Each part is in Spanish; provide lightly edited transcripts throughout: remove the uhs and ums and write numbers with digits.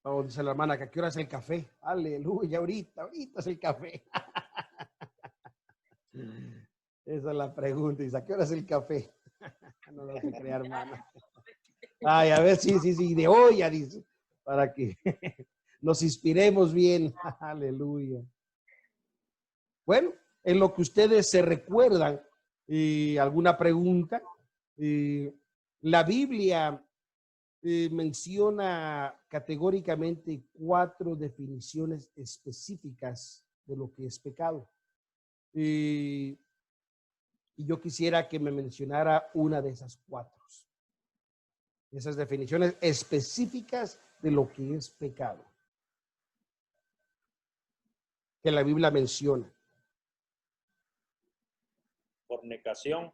Oh, dice la hermana que a qué hora es el café. Aleluya, ahorita es el café. Esa es la pregunta. Dice, ¿a qué hora es el café? No lo se crea, hermana. Ay, a ver, sí, de hoy ya dice, para que nos inspiremos bien. Aleluya. Bueno, en lo que ustedes se recuerdan, alguna pregunta, la Biblia menciona categóricamente 4 definiciones específicas de lo que es pecado. Y yo quisiera que me mencionara una de esas 4. Esas definiciones específicas de lo que es pecado, que la Biblia menciona. Fornicación.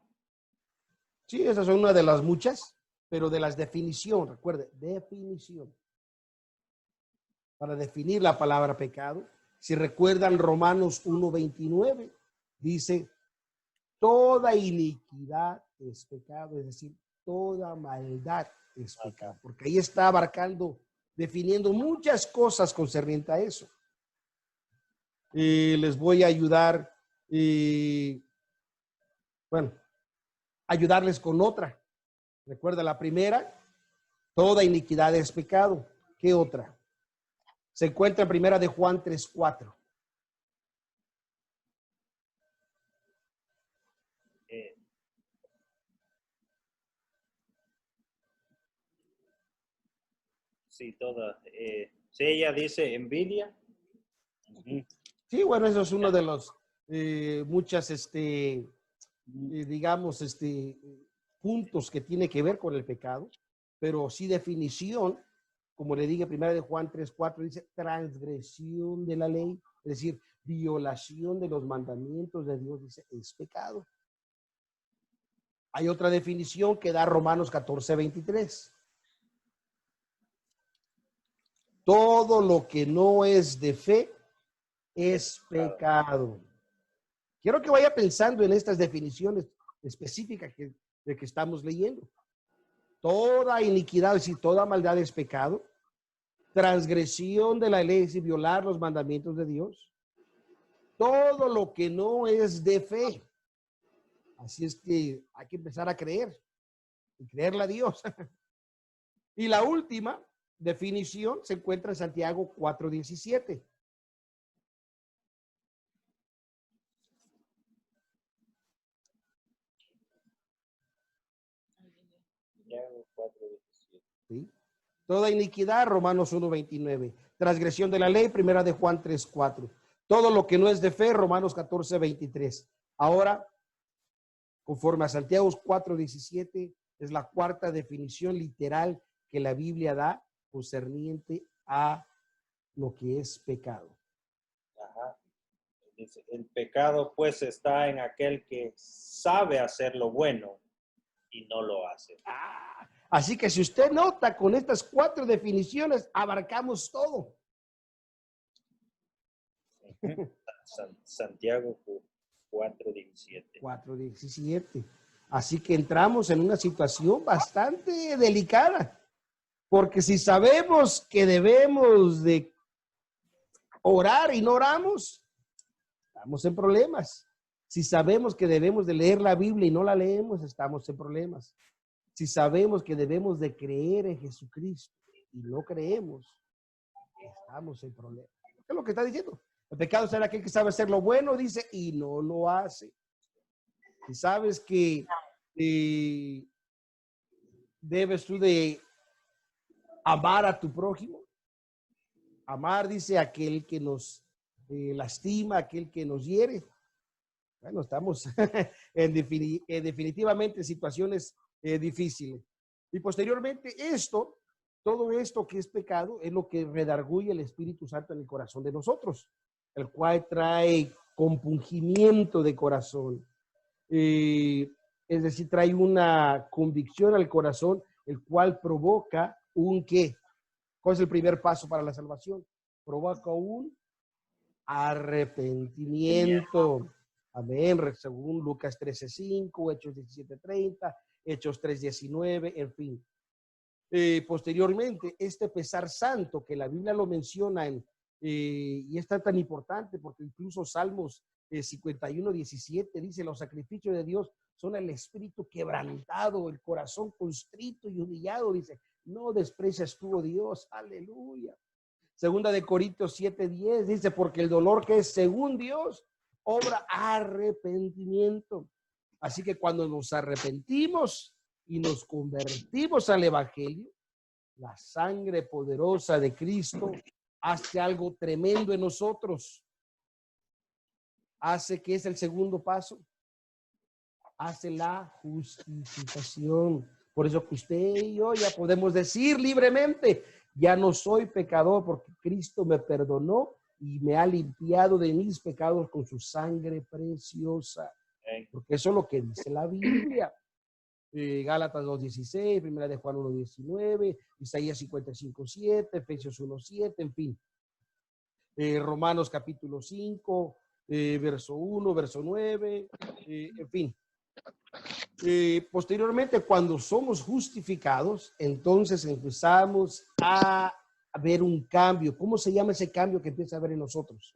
Sí, esas son una de las muchas, pero de las definiciones, recuerde, definición. Para definir la palabra pecado, si recuerdan Romanos 1:29, dice, toda iniquidad es pecado, es decir, toda maldad es pecado, porque ahí está abarcando, definiendo muchas cosas concernientes a eso. Les voy a ayudar, ayudarles con otra. Recuerda la primera, toda iniquidad es pecado. ¿Qué otra? Se encuentra en primera de Juan 3:4. Sí, toda. Sí, ella dice envidia. Sí, bueno, eso es uno de los muchas, digamos, puntos que tiene que ver con el pecado, pero sí definición, como le dije, primera de Juan 3:4, dice transgresión de la ley, es decir, violación de los mandamientos de Dios, dice, es pecado. Hay otra definición que da Romanos 14:23. Todo lo que no es de fe es pecado. Quiero que vaya pensando en estas definiciones específicas de que estamos leyendo. Toda iniquidad, es decir, toda maldad es pecado. Transgresión de la ley, es decir, violar los mandamientos de Dios. Todo lo que no es de fe. Así es que hay que empezar a creer y creerle a Dios. Y la última definición se encuentra en Santiago 4:17. ¿Sí? Toda iniquidad, Romanos 1:29. Transgresión de la ley, primera de Juan 3:4. Todo lo que no es de fe, Romanos 14:23. Ahora, conforme a Santiago 4:17, es la cuarta definición literal que la Biblia da concerniente a lo que es pecado. Ajá. Dice, el pecado pues está en aquel que sabe hacer lo bueno y no lo hace. Así que si usted nota, con estas 4 definiciones abarcamos todo. Santiago 4:17. 4:17. Así que entramos en una situación bastante delicada, porque si sabemos que debemos de orar y no oramos, estamos en problemas. Si sabemos que debemos de leer la Biblia y no la leemos, estamos en problemas. Si sabemos que debemos de creer en Jesucristo y no creemos, estamos en problemas. ¿Qué es lo que está diciendo? El pecado será aquel que sabe hacer lo bueno, dice, y no lo hace. Si sabes que debes tú de amar a tu prójimo, amar, dice, aquel que nos lastima, aquel que nos hiere. Bueno, estamos definitivamente en situaciones difíciles. Y posteriormente todo esto que es pecado, es lo que redarguye el Espíritu Santo en el corazón de nosotros, el cual trae compungimiento de corazón. Es decir, trae una convicción al corazón, el cual provoca un ¿qué? ¿Cuál es el primer paso para la salvación? Provoca un arrepentimiento. Amén. Según Lucas 13:5, Hechos 17:30, Hechos 3:19, en fin. posteriormente, este pesar santo, que la Biblia lo menciona y es tan importante porque incluso Salmos 51:17 dice: los sacrificios de Dios son el espíritu quebrantado, el corazón constrito y humillado. Dice, no desprecias tú, oh Dios. Aleluya. Segunda de Corintios 7:10 dice: porque el dolor que es según Dios obra arrepentimiento. Así que cuando nos arrepentimos y nos convertimos al evangelio, la sangre poderosa de Cristo hace algo tremendo en nosotros. Hace, que es el segundo paso, hace la justificación. Por eso que usted y yo ya podemos decir libremente: ya no soy pecador, porque Cristo me perdonó y me ha limpiado de mis pecados con su sangre preciosa. Porque eso es lo que dice la Biblia. Gálatas 2:16, primera de Juan 1:19, Isaías 55:7, Efesios 1:7, en fin. Romanos capítulo 5, verso 1, verso 9, en fin. Posteriormente, cuando somos justificados, entonces empezamos a ver un cambio. ¿Cómo se llama ese cambio que empieza a haber en nosotros?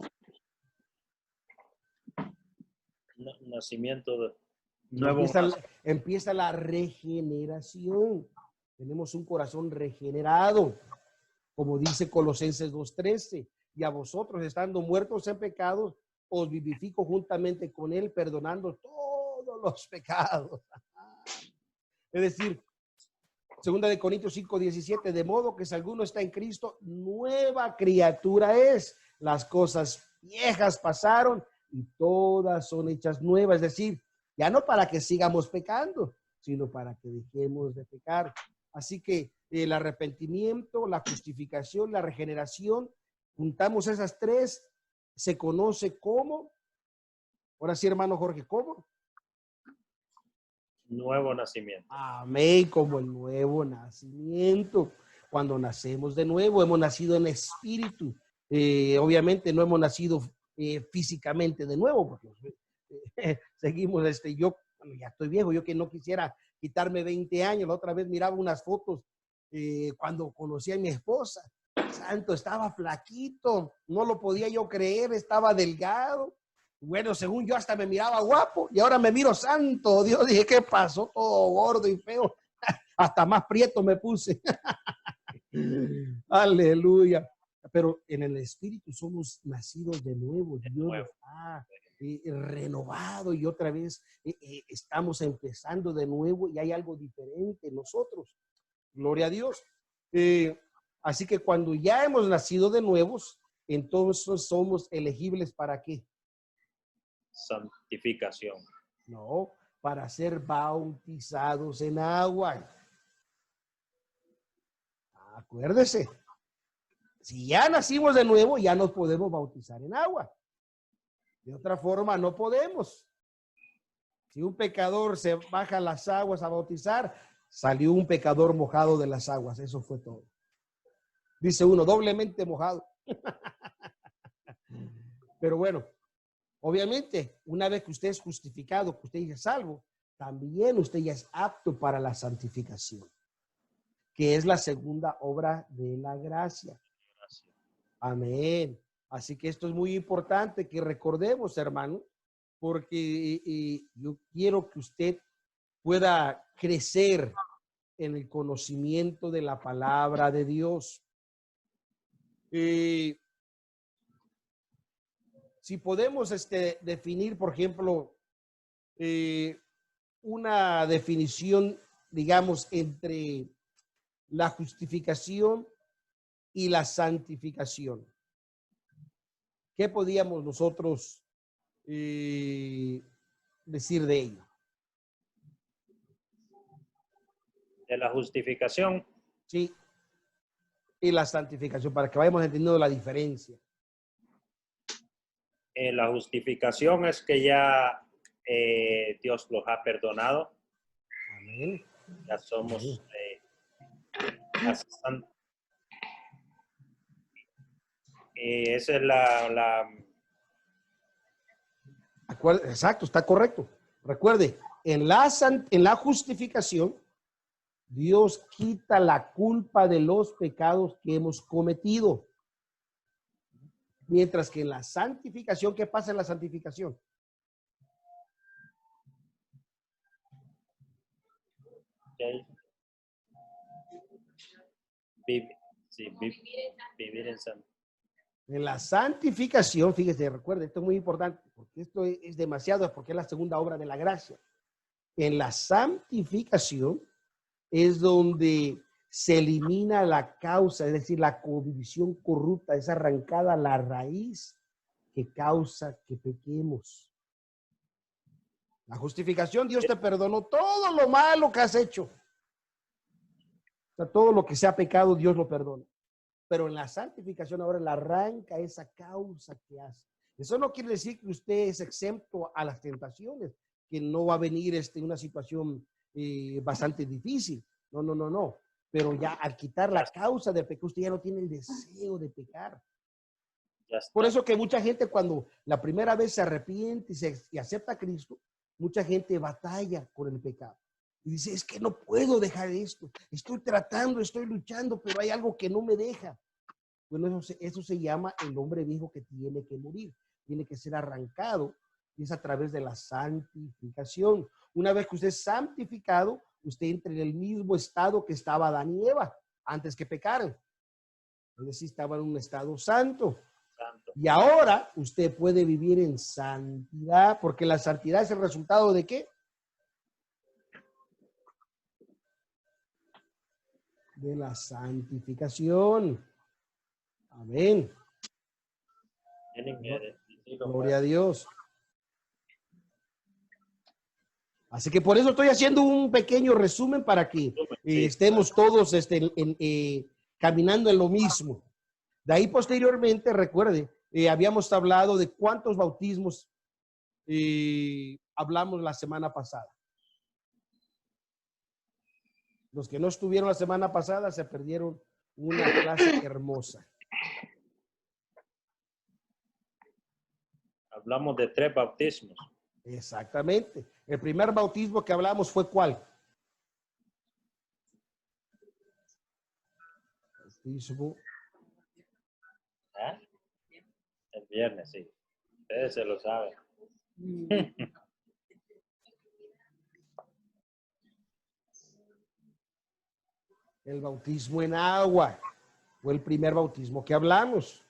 Nacimiento de nuevo. Empieza la regeneración. Tenemos un corazón regenerado, como dice Colosenses 2:13. Y a vosotros, estando muertos en pecados, os vivifico juntamente con él, perdonando todos los pecados. Es decir, segunda de Corintios 5:17, de modo que si alguno está en Cristo, nueva criatura es. Las cosas viejas pasaron y todas son hechas nuevas. Es decir, ya no para que sigamos pecando, sino para que dejemos de pecar. Así que el arrepentimiento, la justificación, la regeneración, juntamos esas tres, se conoce como, ahora sí, hermano Jorge, ¿cómo? Nuevo nacimiento. Amén, como el nuevo nacimiento. Cuando nacemos de nuevo, hemos nacido en espíritu. Obviamente no hemos nacido físicamente de nuevo, porque seguimos, yo, bueno, ya estoy viejo, yo que no quisiera quitarme 20 años. La otra vez miraba unas fotos cuando conocí a mi esposa. Santo, estaba flaquito, no lo podía yo creer, estaba delgado. Bueno, según yo hasta me miraba guapo y ahora me miro, santo Dios, dije, ¿qué pasó? Todo gordo y feo, hasta más prieto me puse. Aleluya. Pero en el espíritu somos nacidos de nuevo. Dios nos ha renovado y otra vez estamos empezando de nuevo y hay algo diferente en nosotros. Gloria a Dios. Así que cuando ya hemos nacido de nuevos, entonces somos elegibles ¿para qué? Santificación. No, para ser bautizados en agua. Acuérdese, si ya nacimos de nuevo, ya nos podemos bautizar en agua. De otra forma, no podemos. Si un pecador se baja las aguas a bautizar, salió un pecador mojado de las aguas. Eso fue todo. Dice uno, doblemente mojado. Pero bueno, obviamente, una vez que usted es justificado, que usted ya es salvo, también usted ya es apto para la santificación, que es la segunda obra de la gracia. Amén. Así que esto es muy importante que recordemos, hermano, porque yo quiero que usted pueda crecer en el conocimiento de la palabra de Dios. Si podemos definir, por ejemplo, una definición, digamos, entre la justificación y la santificación, ¿qué podíamos nosotros decir de ello? De la justificación. Sí, y la santificación, para que vayamos entendiendo la diferencia. La justificación es que ya Dios los ha perdonado. Amén. Ya somos esa es la Exacto, está correcto. Recuerde, en la justificación Dios quita la culpa de los pecados que hemos cometido. Mientras que en la santificación, ¿qué pasa en la santificación? Okay. Vivir en santo. En la santificación, fíjese, recuerde, esto es muy importante, porque esto es demasiado, porque es la segunda obra de la gracia. En la santificación es donde se elimina la causa, es decir, la condición corrupta, es arrancada la raíz que causa que pequemos. La justificación, Dios te perdonó todo lo malo que has hecho. O sea, todo lo que sea pecado, Dios lo perdona. Pero en la santificación ahora le arranca esa causa que hace. Eso no quiere decir que usted es exento a las tentaciones, que no va a venir una situación bastante difícil. No, no, no, no. Pero ya al quitar la causa del pecado, usted ya no tiene el deseo de pecar. Por eso que mucha gente cuando la primera vez se arrepiente y acepta a Cristo, mucha gente batalla con el pecado. Y dice, es que no puedo dejar esto. Estoy tratando, estoy luchando, pero hay algo que no me deja. Bueno, eso se llama el hombre viejo que tiene que morir. Tiene que ser arrancado y es a través de la santificación. Una vez que usted es santificado, usted entra en el mismo estado que estaba Adán y Eva antes que pecaran. Es decir, estaba en un estado santo. Y ahora usted puede vivir en santidad, porque la santidad es el resultado ¿de qué? De la santificación. Amén. Gloria a Dios. Así que por eso estoy haciendo un pequeño resumen para que estemos todos caminando en lo mismo. De ahí posteriormente, recuerde, habíamos hablado de cuántos bautismos hablamos la semana pasada. Los que no estuvieron la semana pasada se perdieron una clase hermosa. Hablamos de 3 bautismos. Exactamente. El primer bautismo que hablamos fue ¿cuál? Bautismo. ¿Ah? El viernes, sí. Ustedes se lo saben. El bautismo en agua fue el primer bautismo que hablamos.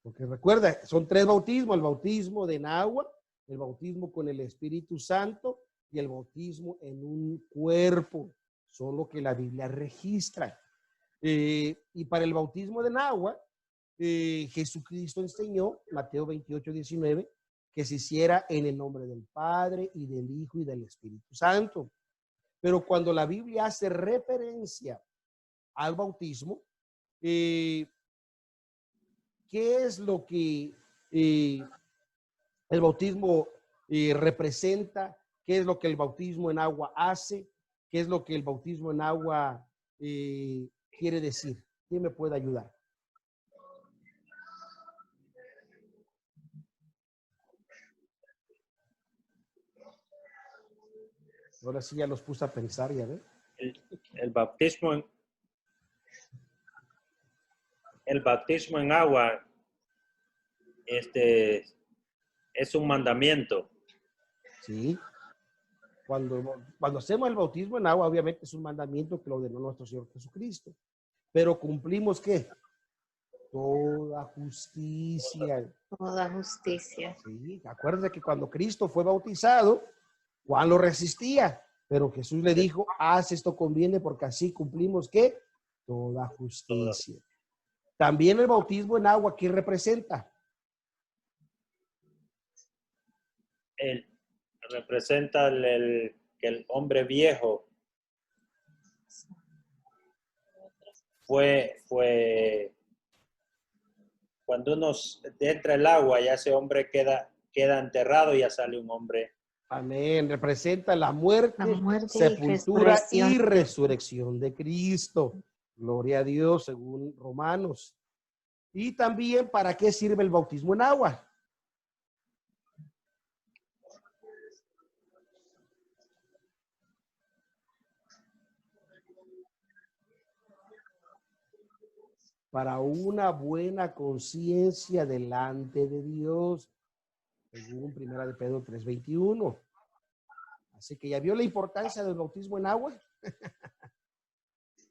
Porque recuerda, son 3 bautismos, el bautismo en agua, el bautismo con el Espíritu Santo y el bautismo en un cuerpo. Son lo que la Biblia registra. Y para el bautismo en agua, Jesucristo enseñó, Mateo 28:19, que se hiciera en el nombre del Padre y del Hijo y del Espíritu Santo. Pero cuando la Biblia hace referencia al bautismo, ¿qué es lo que el bautismo representa? ¿Qué es lo que el bautismo en agua hace? ¿Qué es lo que el bautismo en agua quiere decir? ¿Quién me puede ayudar? Ahora sí ya los puse a pensar, ya ven. El bautismo en agua es un mandamiento. Sí. Cuando hacemos el bautismo en agua, obviamente es un mandamiento que lo ordenó nuestro Señor Jesucristo. Pero cumplimos ¿qué? Toda justicia. Toda justicia. Sí, acuérdense que cuando Cristo fue bautizado, Juan lo resistía, pero Jesús le dijo, haz esto conviene porque así cumplimos ¿qué? Toda justicia. También el bautismo en agua, ¿qué representa? Representa que el hombre viejo fue cuando uno entra el agua, ya ese hombre queda enterrado y ya sale un hombre. Amén. Representa la muerte sepultura y resurrección de Cristo. Gloria a Dios, según Romanos. Y también, ¿para qué sirve el bautismo en agua? para una buena conciencia delante de Dios, según 1 de Pedro 3:21. Así que ya vio la importancia del bautismo en agua.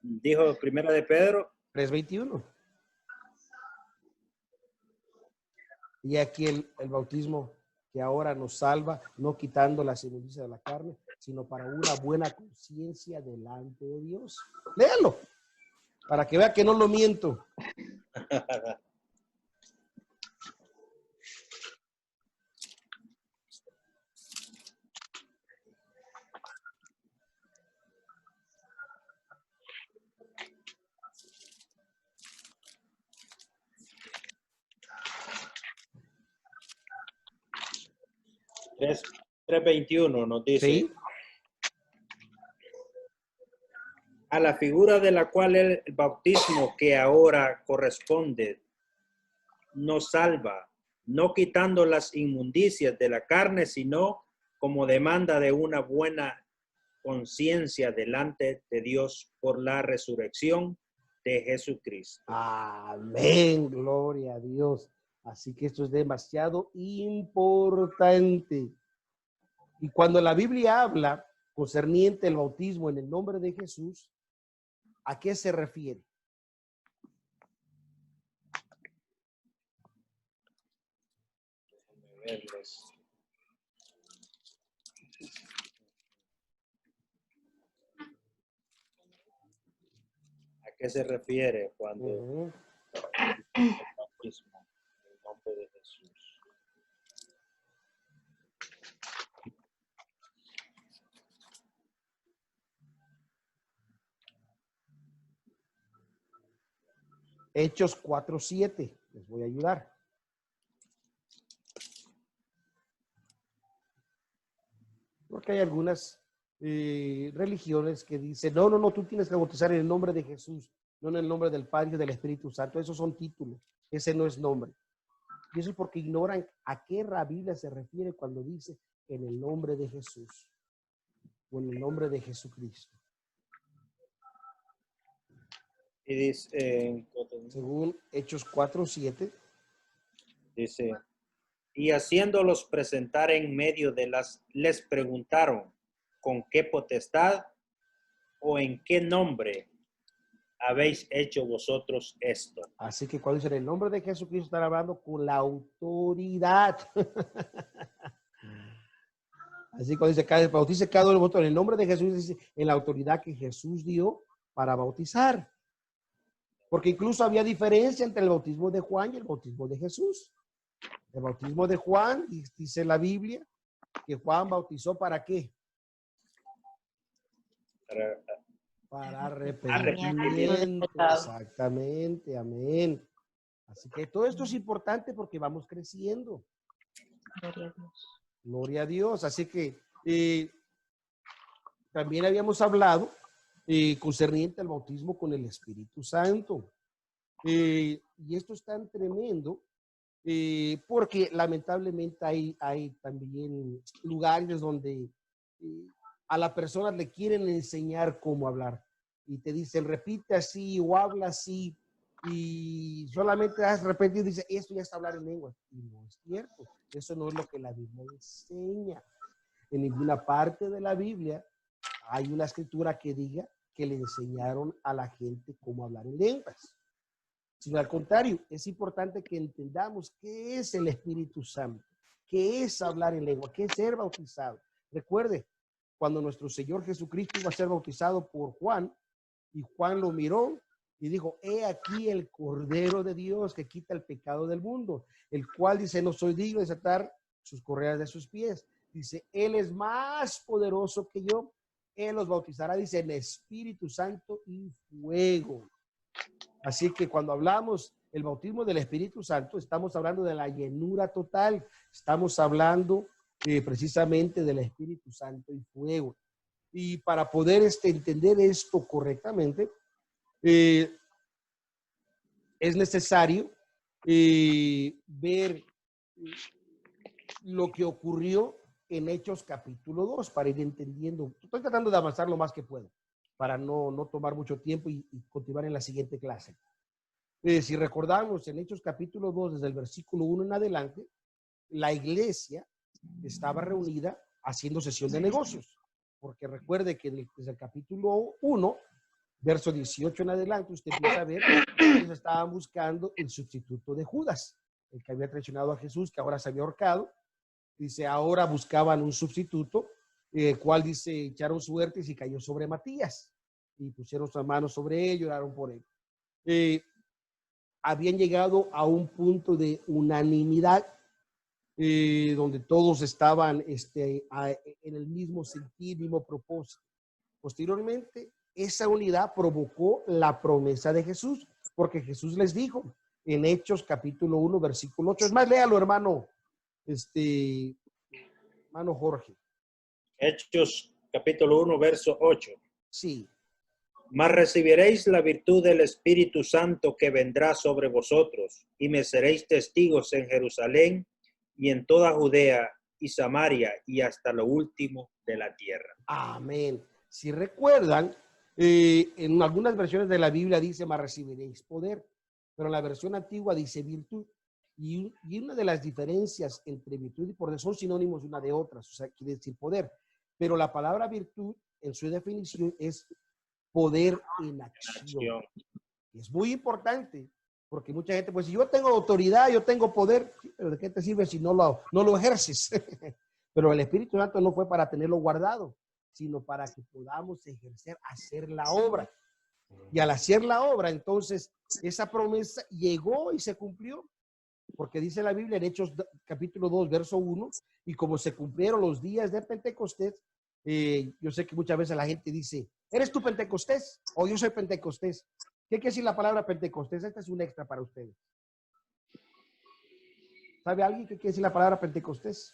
Dijo 1 de Pedro. 3:21. Y aquí el bautismo que ahora nos salva, no quitando las inmundicias de la carne, sino para una buena conciencia delante de Dios. Léalo, para que vea que no lo miento. Tres 3:21 nos dice. Sí. A la figura de la cual el bautismo que ahora corresponde nos salva, no quitando las inmundicias de la carne, sino como demanda de una buena conciencia delante de Dios por la resurrección de Jesucristo. Amén, gloria a Dios. Así que esto es demasiado importante. Y cuando la Biblia habla concerniente el bautismo en el nombre de Jesús, ¿a qué se refiere? Déjenme verles. ¿A qué se refiere cuando el bautismo en el nombre de Jesús? Hechos 4:7. Les voy a ayudar. Porque hay algunas religiones que dicen, no, tú tienes que bautizar en el nombre de Jesús, no en el nombre del Padre y del Espíritu Santo. Esos son títulos. Ese no es nombre. Y eso es porque ignoran a qué Biblia se refiere cuando dice en el nombre de Jesús o en el nombre de Jesucristo. Y dice, Según Hechos 4:7. dice, y haciéndolos presentar en medio de les preguntaron, ¿con qué potestad o en qué nombre habéis hecho vosotros esto? Así que cuando dicen el nombre de Jesucristo, están hablando con la autoridad. Así cuando dice, bautice cada uno de vosotros en el nombre de Jesús, dice en la autoridad que Jesús dio para bautizar. Porque incluso había diferencia entre el bautismo de Juan y el bautismo de Jesús. El bautismo de Juan, dice la Biblia, que Juan bautizó ¿para qué? Para arrepentimiento. Exactamente, amén. Así que todo esto es importante porque vamos creciendo. Gloria a Dios. Gloria a Dios. Así que también habíamos hablado concerniente al bautismo con el Espíritu Santo. Y esto es tan tremendo porque lamentablemente hay también lugares donde a la persona le quieren enseñar cómo hablar y te dicen repite así o habla así y solamente has repetido y dice esto ya está hablar en lengua y no es cierto, eso no es lo que la Biblia enseña. En ninguna parte de la Biblia hay una escritura que diga que le enseñaron a la gente cómo hablar en lenguas, sino al contrario, es importante que entendamos qué es el Espíritu Santo, qué es hablar en lengua, qué es ser bautizado. Recuerde, cuando nuestro Señor Jesucristo iba a ser bautizado por Juan, y Juan lo miró y dijo, he aquí el Cordero de Dios que quita el pecado del mundo, el cual dice, no soy digno de desatar sus correas de sus pies. Dice, Él es más poderoso que yo, Él los bautizará, dice, en Espíritu Santo y fuego. Así que cuando hablamos el bautismo del Espíritu Santo, estamos hablando de la llenura total, estamos hablando precisamente del Espíritu Santo y fuego. Y para poder entender esto correctamente, es necesario ver lo que ocurrió en Hechos capítulo 2 para ir entendiendo. Estoy tratando de avanzar lo más que puedo para no tomar mucho tiempo y continuar en la siguiente clase. Si recordamos en Hechos capítulo 2, desde el versículo 1 en adelante, la iglesia estaba reunida haciendo sesión de negocios. Porque recuerde que desde el capítulo 1, verso 18 en adelante, usted empieza a ver que ellos estaban buscando el sustituto de Judas, el que había traicionado a Jesús, que ahora se había ahorcado. Dice, ahora buscaban un sustituto, cual dice, echaron suertes y cayó sobre Matías. Y pusieron sus manos sobre él y oraron por él. Habían llegado a un punto de unanimidad, donde todos estaban en el mismo sentir, mismo propósito. Posteriormente, esa unidad provocó la promesa de Jesús, porque Jesús les dijo en Hechos capítulo 1, versículo 8. Es más, léalo, hermano, hermano Jorge. Hechos capítulo 1, verso 8. Sí. Mas recibiréis la virtud del Espíritu Santo que vendrá sobre vosotros, y me seréis testigos en Jerusalén y en toda Judea y Samaria y hasta lo último de la tierra. Amén. Si recuerdan, en algunas versiones de la Biblia dice, mas recibiréis poder, pero en la versión antigua dice virtud. Y una de las diferencias entre virtud y poder son sinónimos una de otras, o sea, quiere decir poder. Pero la palabra virtud, en su definición, es poder en acción. Es muy importante, porque mucha gente, pues si yo tengo autoridad, yo tengo poder, pero ¿de qué te sirve si no lo ejerces? Pero el Espíritu Santo no fue para tenerlo guardado, sino para que podamos ejercer, hacer la obra. Y al hacer la obra, entonces, esa promesa llegó y se cumplió. Porque dice la Biblia en Hechos capítulo 2, verso 1, y como se cumplieron los días de Pentecostés, yo sé que muchas veces la gente dice, ¿eres tú Pentecostés? O yo soy Pentecostés. ¿Qué quiere decir la palabra Pentecostés? Esta es un extra para ustedes. ¿Sabe alguien qué quiere decir la palabra Pentecostés?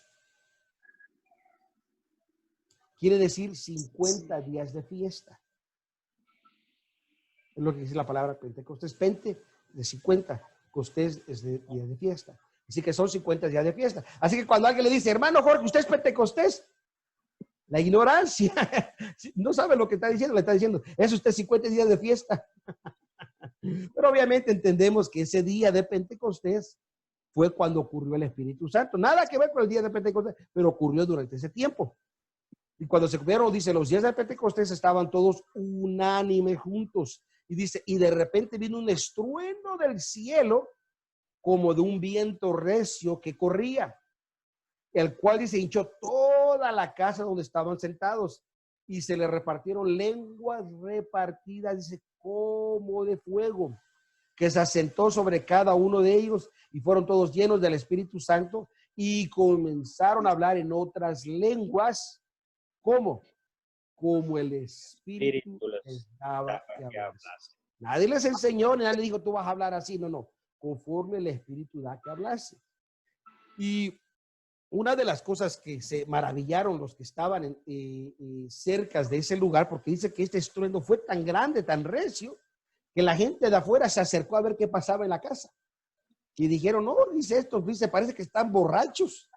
Quiere decir 50 días de fiesta. Es lo que dice la palabra Pentecostés. Pente de 50, Costés es de días de fiesta. Así que son 50 días de fiesta. Así que cuando alguien le dice, hermano Jorge, ¿usted es Pentecostés? La ignorancia, no sabe lo que está diciendo, le está diciendo, es usted 50 días de fiesta. Pero obviamente entendemos que ese día de Pentecostés fue cuando ocurrió el Espíritu Santo. Nada que ver con el día de Pentecostés, pero ocurrió durante ese tiempo. Y cuando se cumplieron, dice, los días de Pentecostés estaban todos unánimes juntos. Y dice, y de repente vino un estruendo del cielo como de un viento recio que corría, el cual dice, hinchó toda la casa donde estaban sentados y se le repartieron lenguas repartidas, dice, como de fuego, que se asentó sobre cada uno de ellos y fueron todos llenos del Espíritu Santo y comenzaron a hablar en otras lenguas. ¿Cómo? Como el Espíritu les daba que hablarse. Nadie les enseñó, nadie les dijo, tú vas a hablar así. No, no. Conforme el Espíritu da que hablase. Y una de las cosas que se maravillaron los que estaban cerca de ese lugar, porque dice que este estruendo fue tan grande, tan recio, que la gente de afuera se acercó a ver qué pasaba en la casa. Y dijeron, no, dice esto, dice, parece que están borrachos.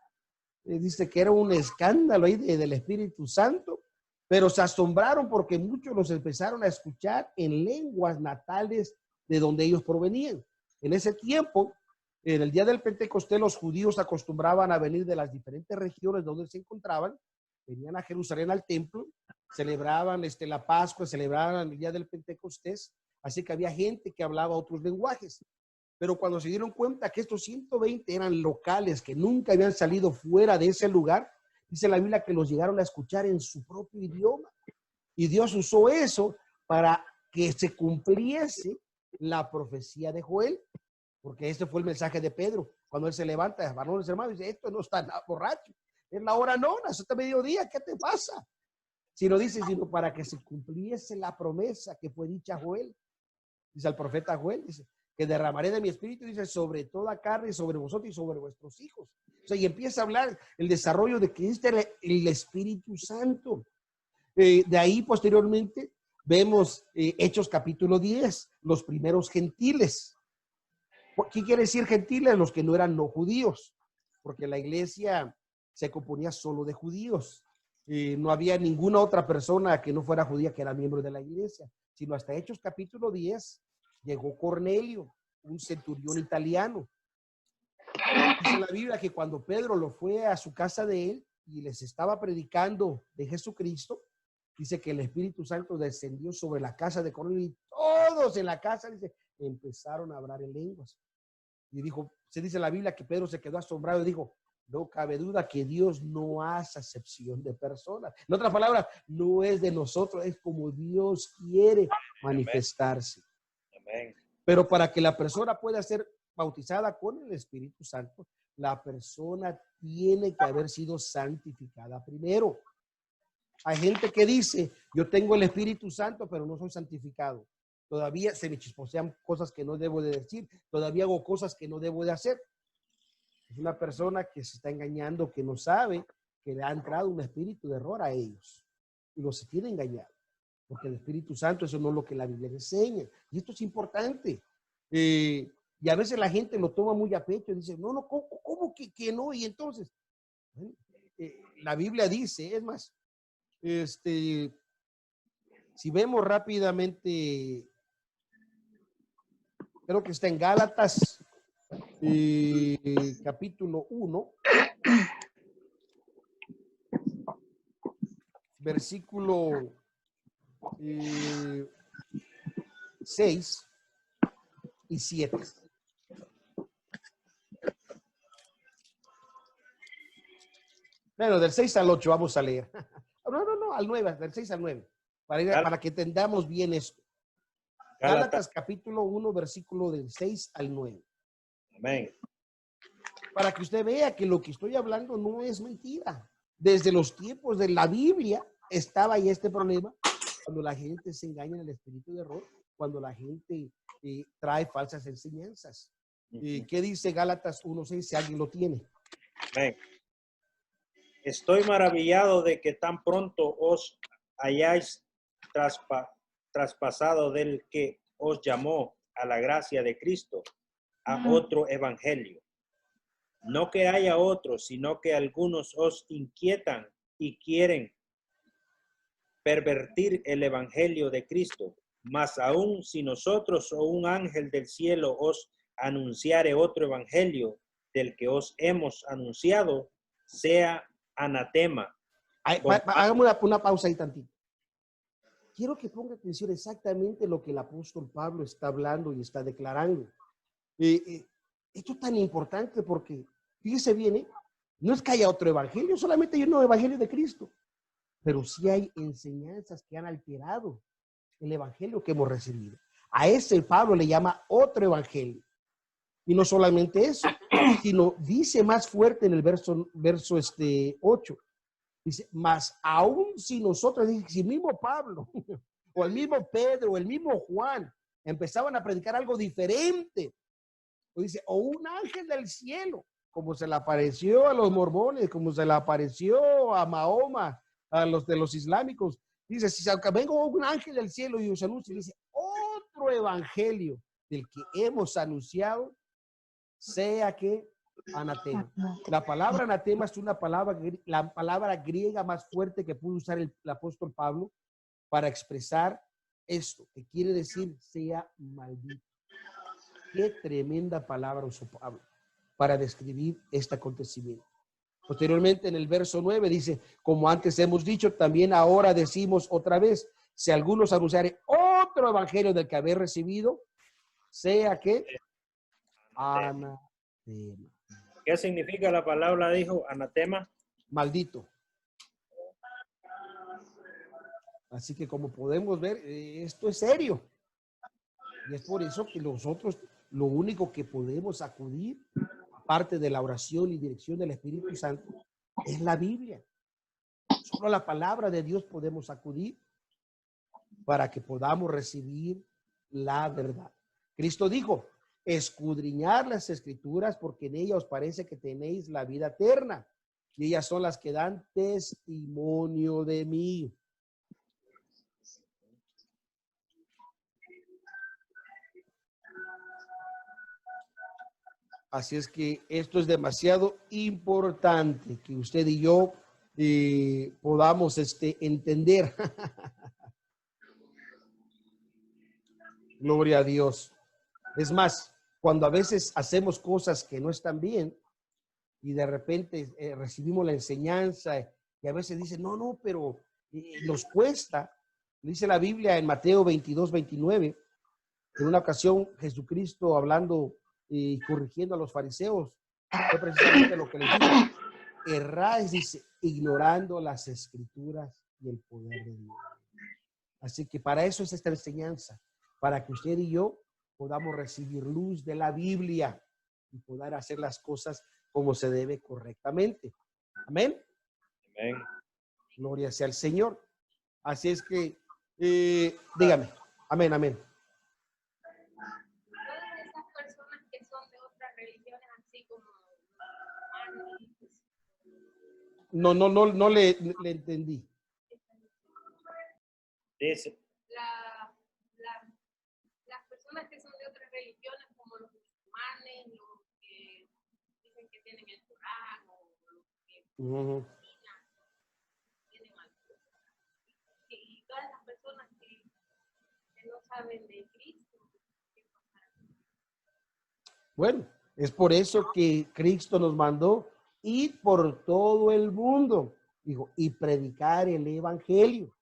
Dice que era un escándalo ahí del Espíritu Santo, pero se asombraron porque muchos los empezaron a escuchar en lenguas natales de donde ellos provenían. En ese tiempo, en el día del Pentecostés, los judíos acostumbraban a venir de las diferentes regiones donde se encontraban, venían a Jerusalén al templo, celebraban la Pascua, celebraban el día del Pentecostés, así que había gente que hablaba otros lenguajes. Pero cuando se dieron cuenta que estos 120 eran locales que nunca habían salido fuera de ese lugar, dice la Biblia que los llegaron a escuchar en su propio idioma. Y Dios usó eso para que se cumpliese la profecía de Joel, porque este fue el mensaje de Pedro. Cuando él se levanta, varones hermanos, dice, esto no está nada borracho, es la hora nona, eso está mediodía, ¿qué te pasa? Si no dice, sino para que se cumpliese la promesa que fue dicha a Joel. Dice al profeta Joel, dice, que derramaré de mi espíritu, dice, sobre toda carne, sobre vosotros y sobre vuestros hijos. O sea, y empieza a hablar el desarrollo de que este el Espíritu Santo. De ahí, posteriormente, vemos Hechos capítulo 10, los primeros gentiles. ¿Qué quiere decir gentiles? Los que no eran no judíos, porque la iglesia se componía solo de judíos. No había ninguna otra persona que no fuera judía que era miembro de la iglesia, sino hasta Hechos capítulo 10 llegó Cornelio. un centurión italiano. Dice la Biblia que cuando Pedro lo fue a su casa de él y les estaba predicando de Jesucristo, dice que el Espíritu Santo descendió sobre la casa de Cornelio y todos en la casa, dice, empezaron a hablar en lenguas. Y dijo, se dice en la Biblia que Pedro se quedó asombrado y dijo, no cabe duda que Dios no hace acepción de personas. En otras palabras, no es de nosotros, es como Dios quiere manifestarse. Amén. Pero para que la persona pueda ser bautizada con el Espíritu Santo, la persona tiene que haber sido santificada primero. Hay gente que dice, yo tengo el Espíritu Santo, pero no soy santificado. Todavía se me chisposean cosas que no debo de decir. Todavía hago cosas que no debo de hacer. Es una persona que se está engañando, que no sabe que le ha entrado un espíritu de error a ellos. Y los tiene engañado. Porque el Espíritu Santo, eso no es lo que la Biblia enseña. Y esto es importante. Y a veces la gente lo toma muy a pecho y dice, no, ¿cómo que no? Y entonces, la Biblia dice, es más, si vemos rápidamente, creo que está en Gálatas, capítulo 1, versículo 6 y 7. Bueno, del 6 al 8 vamos a leer. No, al 9, del 6 al 9, para que entendamos bien esto. Gálatas capítulo 1, versículo del 6 al 9. Amén. Para que usted vea que lo que estoy hablando no es mentira. Desde los tiempos de la Biblia estaba ahí este problema, cuando la gente se engaña en el espíritu de error, cuando la gente trae falsas enseñanzas. ¿Qué dice Gálatas 1:6? Si alguien lo tiene. Amén. Estoy maravillado de que tan pronto os hayáis traspasado del que os llamó a la gracia de Cristo a otro evangelio. No que haya otros, sino que algunos os inquietan y quieren pervertir el evangelio de Cristo. Mas aún si nosotros o un ángel del cielo os anunciare otro evangelio del que os hemos anunciado, sea anatema. Hagamos una pausa ahí tantito. Quiero que ponga atención exactamente lo que el apóstol Pablo está hablando y está declarando. Esto es tan importante porque, fíjese bien, no es que haya otro evangelio, solamente hay un nuevo evangelio de Cristo, pero sí hay enseñanzas que han alterado el evangelio que hemos recibido. A ese Pablo le llama otro evangelio. Y no solamente eso, sino dice más fuerte en el verso 8. Dice, mas aún si nosotros, si el mismo Pablo, o el mismo Pedro, o el mismo Juan, empezaban a predicar algo diferente, o dice, o un ángel del cielo, como se le apareció a los mormones, como se le apareció a Mahoma, a los de los islámicos, dice, si vengo un ángel del cielo y os anuncia, dice, otro evangelio del que hemos anunciado, sea que anatema. La palabra anatema es la palabra griega más fuerte que pudo usar el apóstol Pablo para expresar esto, que quiere decir sea maldito. Qué tremenda palabra usó Pablo para describir este acontecimiento. Posteriormente, en el verso 9 dice, como antes hemos dicho, también ahora decimos otra vez, si algunos anunciare otro evangelio del que habéis recibido, sea que anatema. ¿Qué significa la palabra, dijo, anatema? Maldito. Así que como podemos ver, esto es serio. Y es por eso que nosotros lo único que podemos acudir, aparte de la oración y dirección del Espíritu Santo, es la Biblia. Solo a la palabra de Dios podemos acudir para que podamos recibir la verdad. Cristo dijo, escudriñar las escrituras porque en ellas os parece que tenéis la vida eterna y ellas son las que dan testimonio de mí. Así es que esto es demasiado importante que usted y yo podamos entender. Gloria a Dios. Es más, cuando a veces hacemos cosas que no están bien y de repente recibimos la enseñanza y a veces dicen, no, pero nos cuesta. Dice la Biblia en Mateo 22, 29, en una ocasión Jesucristo hablando y corrigiendo a los fariseos, fue precisamente lo que les dijo. Erráis, dice, ignorando las escrituras y el poder de Dios. Así que para eso es esta enseñanza, para que usted y yo podamos recibir luz de la Biblia y poder hacer las cosas como se debe correctamente. Amén. Amén. Gloria sea al Señor. Así es que, dígame. Amén, amén. Todas esas personas que son de otras religiones, así como No le entendí. Dice, las personas que son de otras religiones, como los musulmanes, los que dicen que tienen el Corán, o los que tienen algo. Y todas las personas que no saben de Cristo, ¿qué pasará? Bueno, es por eso que Cristo nos mandó ir por todo el mundo, dijo, y predicar el evangelio.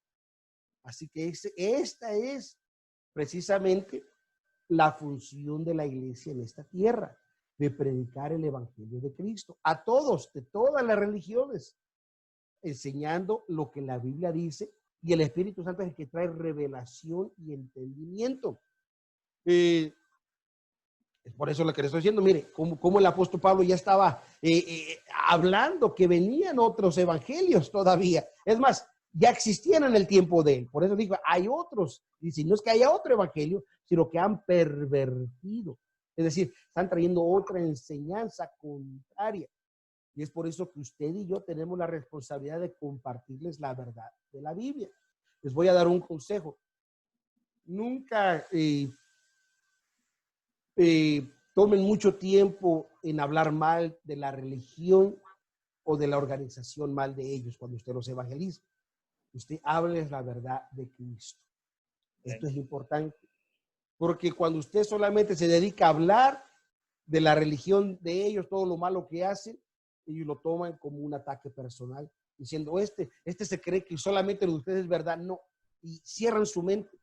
Así que esta es precisamente la función de la iglesia en esta tierra, de predicar el evangelio de Cristo a todos, de todas las religiones, enseñando lo que la Biblia dice, y el Espíritu Santo es el que trae revelación y entendimiento. Es por eso lo que le estoy diciendo, mire, como el apóstol Pablo ya estaba hablando que venían otros evangelios todavía. Es más, ya existían en el tiempo de él. Por eso digo, hay otros. Y si no es que haya otro evangelio, sino que han pervertido. Es decir, están trayendo otra enseñanza contraria. Y es por eso que usted y yo tenemos la responsabilidad de compartirles la verdad de la Biblia. Les voy a dar un consejo. Nunca tomen mucho tiempo en hablar mal de la religión o de la organización mal de ellos cuando usted los evangeliza. Usted hable la verdad de Cristo. Esto es importante, porque cuando usted solamente se dedica a hablar de la religión de ellos, todo lo malo que hacen, ellos lo toman como un ataque personal, diciendo, este se cree que solamente lo de ustedes es verdad. No, y cierran su mente.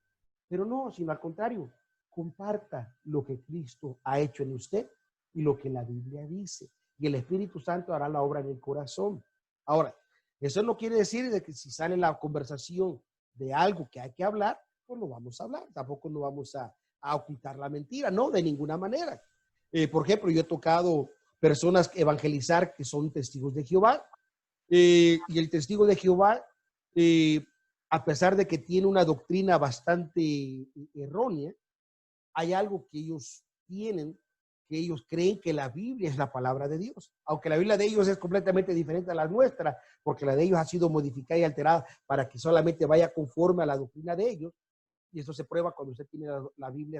Pero no, sino al contrario, comparta lo que Cristo ha hecho en usted y lo que la Biblia dice. Y el Espíritu Santo hará la obra en el corazón. Ahora, eso no quiere decir de que si sale la conversación de algo que hay que hablar, pues lo vamos a hablar. Tampoco no vamos a ocultar la mentira, no, de ninguna manera. Por ejemplo, yo he tocado personas evangelizar que son testigos de Jehová. Y el testigo de Jehová, a pesar de que tiene una doctrina bastante errónea, hay algo que ellos tienen, que ellos creen que la Biblia es la palabra de Dios, aunque la Biblia de ellos es completamente diferente a la nuestra, porque la de ellos ha sido modificada y alterada para que solamente vaya conforme a la doctrina de ellos, y eso se prueba cuando usted tiene la Biblia.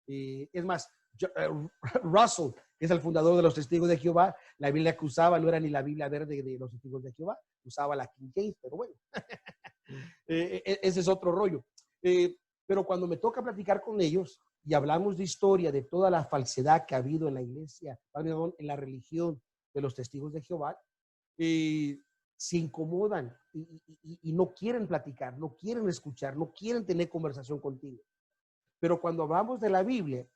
Es más, Russell, que es el fundador de los Testigos de Jehová, la Biblia que usaba no era ni la Biblia verde de los Testigos de Jehová, usaba la King James, pero bueno, ese es otro rollo. Pero cuando me toca platicar con ellos y hablamos de historia, de toda la falsedad que ha habido en la iglesia, en la religión de los Testigos de Jehová, se incomodan y no quieren platicar, no quieren escuchar, no quieren tener conversación contigo. Pero cuando hablamos de la Biblia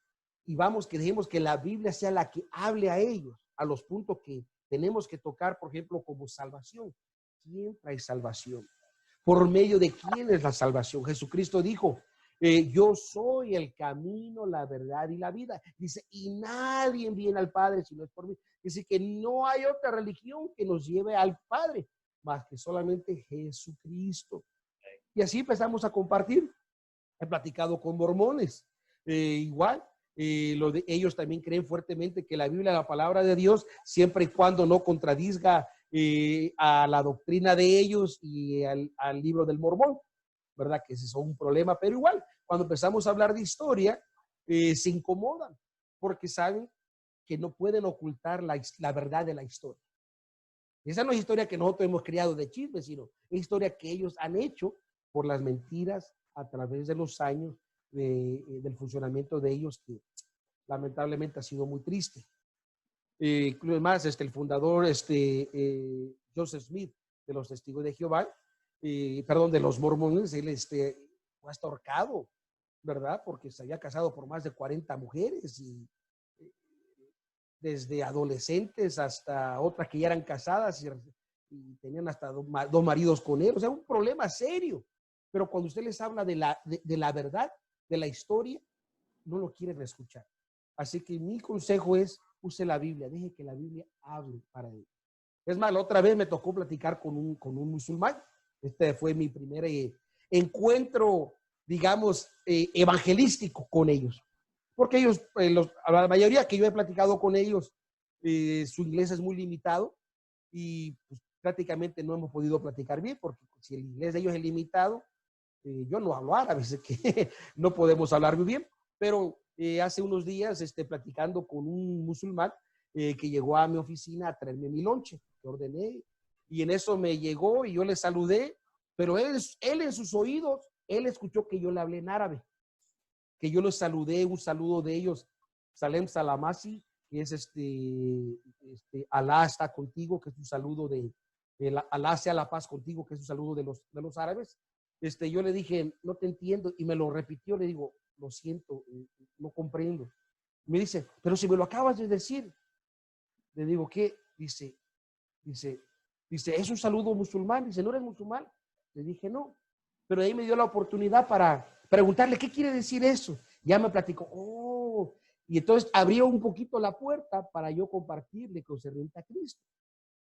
y vamos que dejemos que la Biblia sea la que hable a ellos, a los puntos que tenemos que tocar, por ejemplo, como salvación. ¿Quién trae salvación? ¿Por medio de quién es la salvación? Jesucristo dijo, yo soy el camino, la verdad y la vida. Dice, y nadie viene al Padre si no es por mí. Dice que no hay otra religión que nos lleve al Padre, más que solamente Jesucristo. Y así empezamos a compartir. He platicado con mormones, igual. Ellos también creen fuertemente que la Biblia es la palabra de Dios, siempre y cuando no contradiga a la doctrina de ellos y al libro del Mormón, ¿verdad? Que ese es un problema, pero igual, cuando empezamos a hablar de historia, se incomodan porque saben que no pueden ocultar la verdad de la historia. Esa no es historia que nosotros hemos creado de chisme, sino es historia que ellos han hecho por las mentiras a través de los años del funcionamiento de ellos lamentablemente ha sido muy triste. Además, el fundador, Joseph Smith, de los Testigos de Jehová, perdón, de los mormones, él fue hasta ahorcado, ¿verdad? Porque se había casado por más de 40 mujeres y desde adolescentes hasta otras que ya eran casadas y tenían hasta dos maridos con él. O sea, un problema serio. Pero cuando usted les habla de la verdad, de la historia, no lo quieren escuchar. Así que mi consejo es, use la Biblia, deje que la Biblia hable para él. Es más, la otra vez me tocó platicar con un musulmán. Este fue mi primer encuentro, digamos, evangelístico con ellos. Porque ellos, la mayoría que yo he platicado con ellos, su inglés es muy limitado y pues, prácticamente no hemos podido platicar bien, porque si el inglés de ellos es limitado, yo no hablo árabe, así que no podemos hablar muy bien. Pero hace unos días, platicando con un musulmán que llegó a mi oficina a traerme mi lonche, que ordené, y en eso me llegó y yo le saludé, pero él en sus oídos, él escuchó que yo le hablé en árabe, que yo les saludé, un saludo de ellos, Salem Salamasi, que es Alá está contigo, que es un saludo de Alá sea la paz contigo, que es un saludo de los árabes. Yo le dije, no te entiendo, y me lo repitió, le digo, lo siento, no comprendo. Me dice, pero si me lo acabas de decir. Le digo, ¿qué? Dice, es un saludo musulmán. Dice, ¿no eres musulmán? Le dije, no. Pero ahí me dio la oportunidad para preguntarle, ¿qué quiere decir eso? Ya me platicó, oh, y entonces abrió un poquito la puerta para yo compartirle concerniente a Cristo.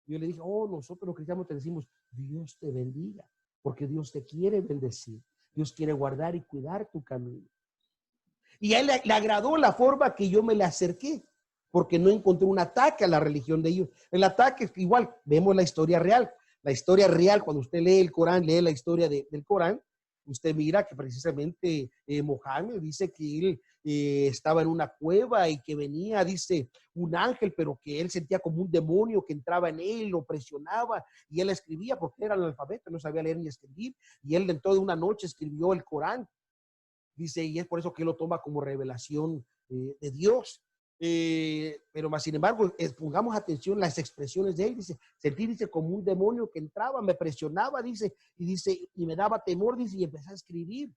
Yo le dije, oh, nosotros los cristianos te decimos, Dios te bendiga, porque Dios te quiere bendecir. Dios quiere guardar y cuidar tu camino. Y a él le agradó la forma que yo me le acerqué, porque no encontré un ataque a la religión de ellos. El ataque, igual, vemos la historia real. La historia real, cuando usted lee el Corán, lee la historia del Corán, usted mira que precisamente Mohammed dice que él estaba en una cueva y que venía, dice, un ángel, pero que él sentía como un demonio que entraba en él, lo presionaba, y él escribía porque era analfabeto, no sabía leer ni escribir, y él dentro de una noche escribió el Corán. Dice, y es por eso que él lo toma como revelación de Dios. Pero más sin embargo, pongamos atención las expresiones de él. Dice, sentí, dice, como un demonio que entraba, me presionaba, dice, y me daba temor, dice, y empecé a escribir.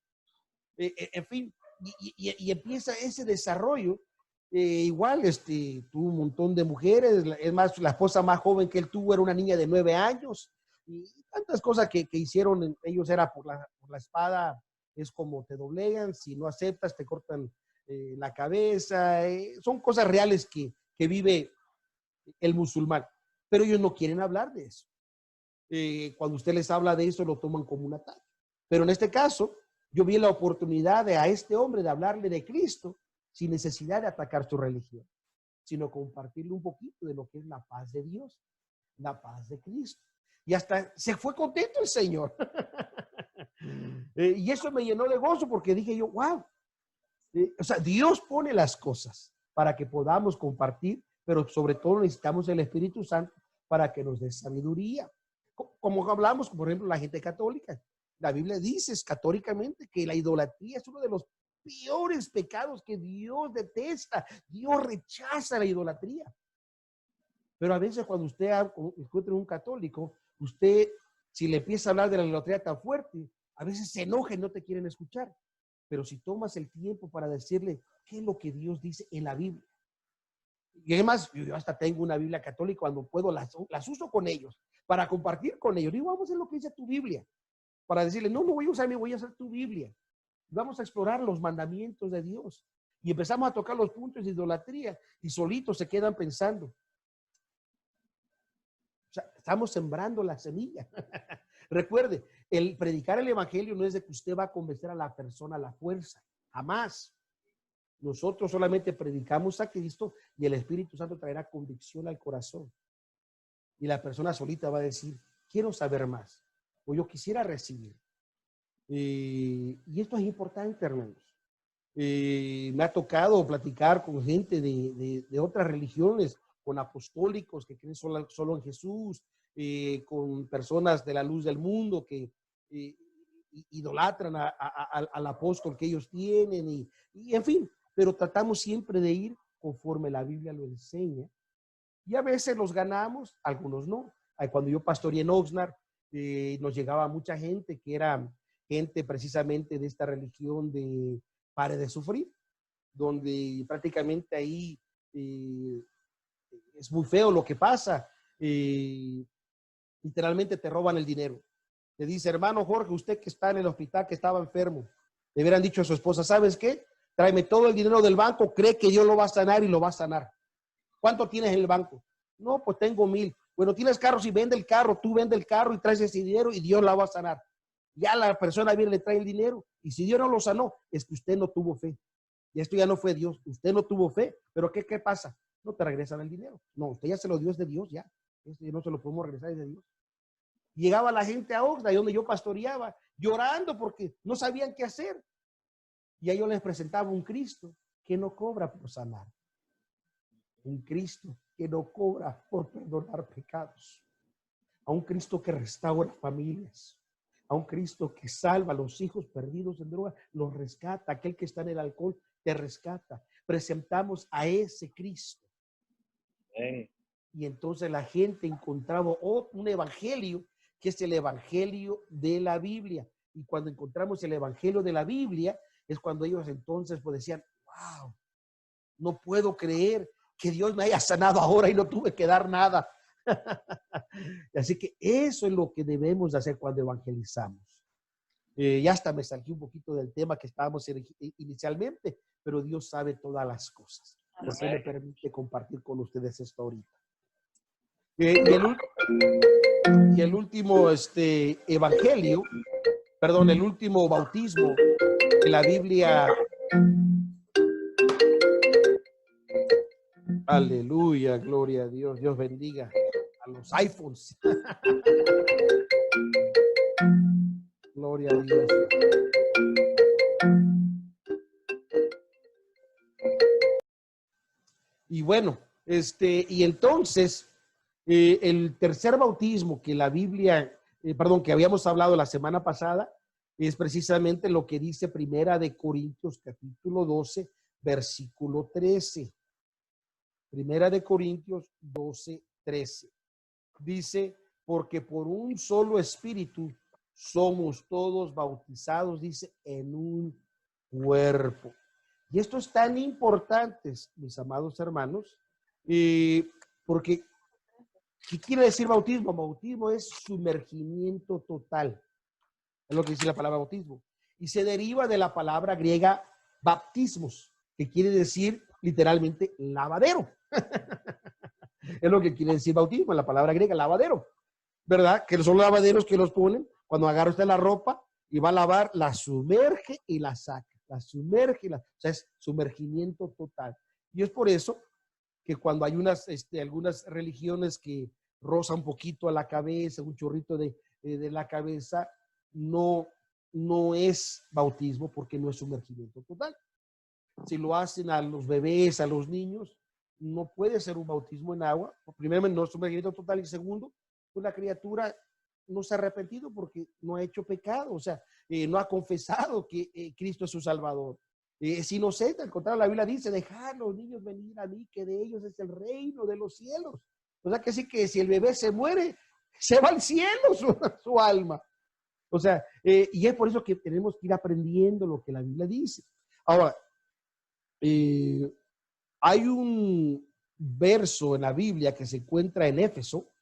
En fin, y empieza ese desarrollo. Igual, tuvo un montón de mujeres. Es más, la esposa más joven que él tuvo era una niña de 9 años. Y tantas cosas que hicieron ellos era por la espada. Es como te doblegan, si no aceptas te cortan la cabeza. Son cosas reales que vive el musulmán, pero ellos no quieren hablar de eso. Cuando usted les habla de eso lo toman como un ataque. Pero en este caso, yo vi la oportunidad a este hombre de hablarle de Cristo sin necesidad de atacar su religión, sino compartirle un poquito de lo que es la paz de Dios, la paz de Cristo. Y hasta se fue contento el Señor. Y eso me llenó de gozo porque dije yo, wow, o sea, Dios pone las cosas para que podamos compartir, pero sobre todo necesitamos el Espíritu Santo para que nos dé sabiduría. Como hablamos, por ejemplo, la gente católica. La Biblia dice católicamente que la idolatría es uno de los peores pecados que Dios detesta. Dios rechaza la idolatría. Pero a veces cuando usted encuentra un católico, usted, si le empieza a hablar de la idolatría tan fuerte, a veces se enoja y no te quieren escuchar. Pero si tomas el tiempo para decirle qué es lo que Dios dice en la Biblia. Y además, yo hasta tengo una Biblia católica, cuando puedo las uso con ellos, para compartir con ellos. Digo, vamos a hacer lo que dice tu Biblia. Para decirle, no voy a usar voy a hacer tu Biblia. Vamos a explorar los mandamientos de Dios. Y empezamos a tocar los puntos de idolatría y solitos se quedan pensando. O sea, estamos sembrando la semilla. Recuerde, el predicar el evangelio no es de que usted va a convencer a la persona a la fuerza. Jamás. Nosotros solamente predicamos a Cristo y el Espíritu Santo traerá convicción al corazón. Y la persona solita va a decir, quiero saber más. O yo quisiera recibir. Y esto es importante, hermanos. Me ha tocado platicar con gente de otras religiones, con apostólicos que creen solo en Jesús, con personas de la luz del mundo que idolatran al apóstol que ellos tienen y en fin, pero tratamos siempre de ir conforme la Biblia lo enseña. Y a veces los ganamos, algunos no. Cuando yo pastoreé en Oxnard, nos llegaba mucha gente que era gente precisamente de esta religión de pare de sufrir, donde prácticamente ahí es muy feo lo que pasa. Literalmente te roban el dinero. Le dice, hermano Jorge, usted que está en el hospital, que estaba enfermo, le hubieran dicho a su esposa, ¿sabes qué? Tráeme todo el dinero del banco, cree que Dios lo va a sanar y lo va a sanar. ¿Cuánto tienes en el banco? No, pues tengo 1,000. Bueno, tienes carro, si vende el carro, tú vende el carro y traes ese dinero y Dios la va a sanar. Ya la persona viene y le trae el dinero. Y si Dios no lo sanó, es que usted no tuvo fe. Y esto ya no fue Dios. Usted no tuvo fe. ¿Pero qué pasa? No te regresan el dinero. No, usted ya se lo dio, es de Dios ya. Este no se lo podemos regresar, es de Dios. Llegaba la gente a Oxnard, donde yo pastoreaba, llorando porque no sabían qué hacer. Y ahí yo les presentaba un Cristo que no cobra por sanar. Un Cristo que no cobra por perdonar pecados. A un Cristo que restaura familias. A un Cristo que salva a los hijos perdidos en droga, los rescata. Aquel que está en el alcohol, te rescata. Presentamos a ese Cristo. Amén. Y entonces la gente encontraba un evangelio que es el evangelio de la Biblia. Y cuando encontramos el evangelio de la Biblia, es cuando ellos entonces pues decían, wow, no puedo creer que Dios me haya sanado ahora y no tuve que dar nada. Así que eso es lo que debemos de hacer cuando evangelizamos. Ya hasta me salí un poquito del tema que estábamos inicialmente, pero Dios sabe todas las cosas. Porque me permite compartir con ustedes esto ahorita. Y el último evangelio, perdón, el último bautismo de la Biblia. Aleluya, gloria a Dios. Dios bendiga a los iPhones. Gloria a Dios. Y bueno, y entonces, el tercer bautismo que la Biblia, que habíamos hablado la semana pasada, es precisamente lo que dice Primera de Corintios, capítulo 12, versículo 13. Primera de Corintios 12, 13. Dice, porque por un solo espíritu somos todos bautizados, dice, en un cuerpo. Y esto es tan importante, mis amados hermanos, porque ¿qué quiere decir bautismo? Bautismo es sumergimiento total. Es lo que dice la palabra bautismo. Y se deriva de la palabra griega baptismos, que quiere decir literalmente lavadero. Es lo que quiere decir bautismo, la palabra griega, lavadero. ¿Verdad? Que son lavaderos que los ponen cuando agarra usted la ropa y va a lavar, la sumerge y la saca. La sumerge, o sea, es sumergimiento total. Y es por eso que cuando hay algunas religiones que rozan un poquito a la cabeza, un chorrito de la cabeza, no es bautismo porque no es sumergimiento total. Si lo hacen a los bebés, a los niños, no puede ser un bautismo en agua. Primero, no es sumergimiento total, y segundo, pues la criatura no se ha arrepentido porque no ha hecho pecado, o sea, no ha confesado que Cristo es su Salvador. Es inocente, al contrario, la Biblia dice, dejad a los niños venir a mí, que de ellos es el reino de los cielos. O sea, que sí, que si el bebé se muere, se va al cielo su alma. O sea, y es por eso que tenemos que ir aprendiendo lo que la Biblia dice. Ahora, hay un verso en la Biblia que se encuentra en Éfeso,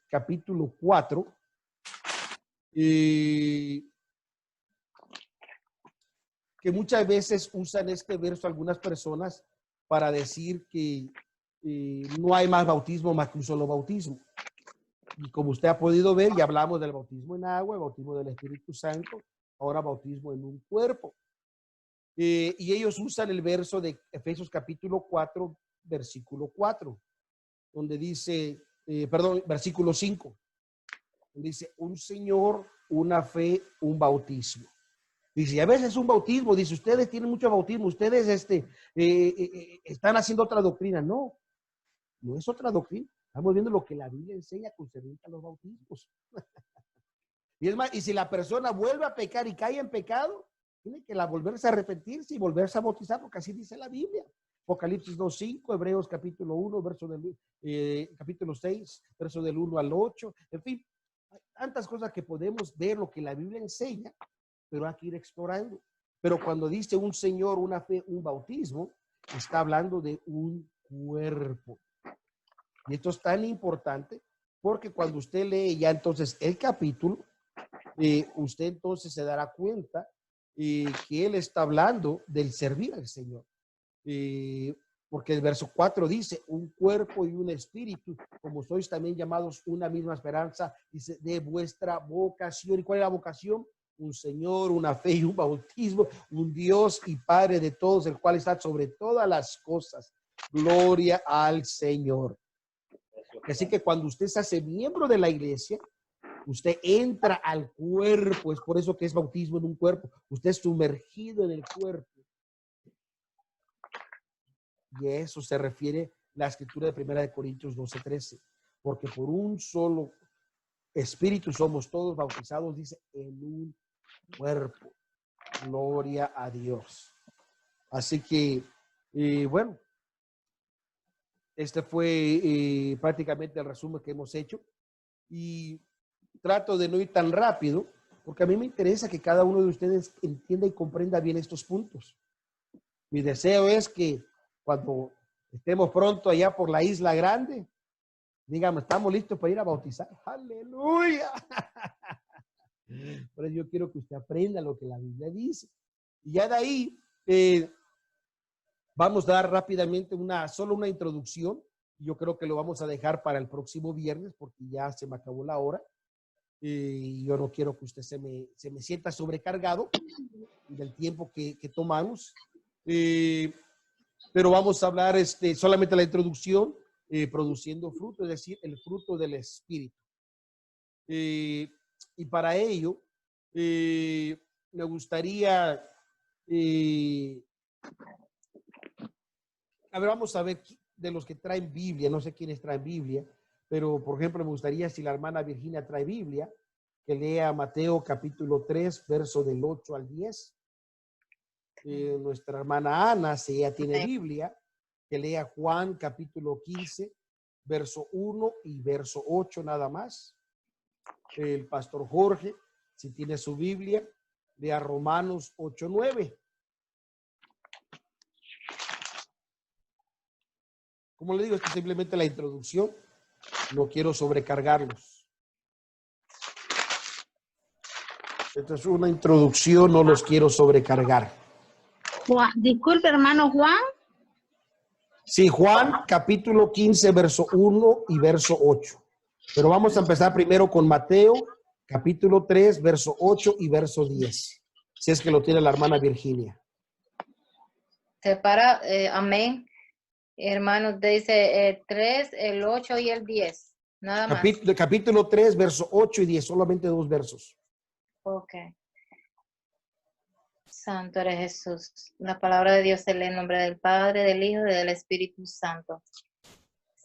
capítulo 4, que muchas veces usan este verso algunas personas para decir que no hay más bautismo más que un solo bautismo. Y como usted ha podido ver, ya hablamos del bautismo en agua, el bautismo del Espíritu Santo, ahora bautismo en un cuerpo. Y ellos usan el verso de Efesios capítulo 4, versículo 4, donde dice, versículo 5, donde dice, un Señor, una fe, un bautismo. Dice, a veces un bautismo, dice, ustedes tienen mucho bautismo, ustedes están haciendo otra doctrina. No es otra doctrina. Estamos viendo lo que la Biblia enseña concerniente a los bautismos. Y es más, y si la persona vuelve a pecar y cae en pecado, tiene que volverse a arrepentirse y volverse a bautizar, porque así dice la Biblia. Apocalipsis 2:5, Hebreos capítulo 1, capítulo 6, verso del 1 al 8. En fin, hay tantas cosas que podemos ver lo que la Biblia enseña, pero hay que ir explorando. Pero cuando dice un Señor, una fe, un bautismo, está hablando de un cuerpo. Y esto es tan importante porque cuando usted lee ya entonces el capítulo, usted entonces se dará cuenta que él está hablando del servir al Señor. Porque el verso 4 dice, un cuerpo y un espíritu, como sois también llamados una misma esperanza, dice, de vuestra vocación. ¿Y cuál es la vocación? Un Señor, una fe y un bautismo, un Dios y Padre de todos, el cual está sobre todas las cosas. Gloria al Señor. Así que cuando usted se hace miembro de la iglesia, usted entra al cuerpo. Es por eso que es bautismo en un cuerpo. Usted es sumergido en el cuerpo. Y a eso se refiere la escritura de 1 Corintios 12:13. Porque por un solo espíritu somos todos bautizados, dice, en un cuerpo. Gloria a Dios. Así que, bueno, este fue prácticamente el resumen que hemos hecho. Y trato de no ir tan rápido, porque a mí me interesa que cada uno de ustedes entienda y comprenda bien estos puntos. Mi deseo es que cuando estemos pronto allá por la Isla Grande, digamos, estamos listos para ir a bautizar. ¡Aleluya! Por eso yo quiero que usted aprenda lo que la Biblia dice. Y ya de ahí vamos a dar rápidamente solo una introducción. Yo creo que lo vamos a dejar para el próximo viernes porque ya se me acabó la hora. Y yo no quiero que usted se me sienta sobrecargado del tiempo que tomamos. Pero vamos a hablar solamente la introducción, produciendo fruto, es decir, el fruto del Espíritu. Y para ello, me gustaría, vamos a ver de los que traen Biblia, no sé quiénes traen Biblia, pero por ejemplo me gustaría, si la hermana Virginia trae Biblia, que lea Mateo capítulo 3, verso del 8 al 10. Nuestra hermana Ana, si ella tiene Biblia, que lea Juan capítulo 15, verso 1 y verso 8 nada más. El pastor Jorge, si tiene su Biblia, lea Romanos 8:9. Como le digo, esto es simplemente la introducción. No quiero sobrecargarlos. Esto es una introducción, no los quiero sobrecargar. Juan, disculpe, hermano Juan. Sí, Juan capítulo 15, verso 1 y verso 8. Pero vamos a empezar primero con Mateo capítulo 3, verso 8 y verso 10. Si es que lo tiene la hermana Virginia. Separa, amén. Hermanos, dice 3, el 8 y el 10. Nada más. Capítulo 3, verso 8 y 10. Solamente 2 versos. Ok. Santo eres Jesús. La palabra de Dios se lee en nombre del Padre, del Hijo y del Espíritu Santo.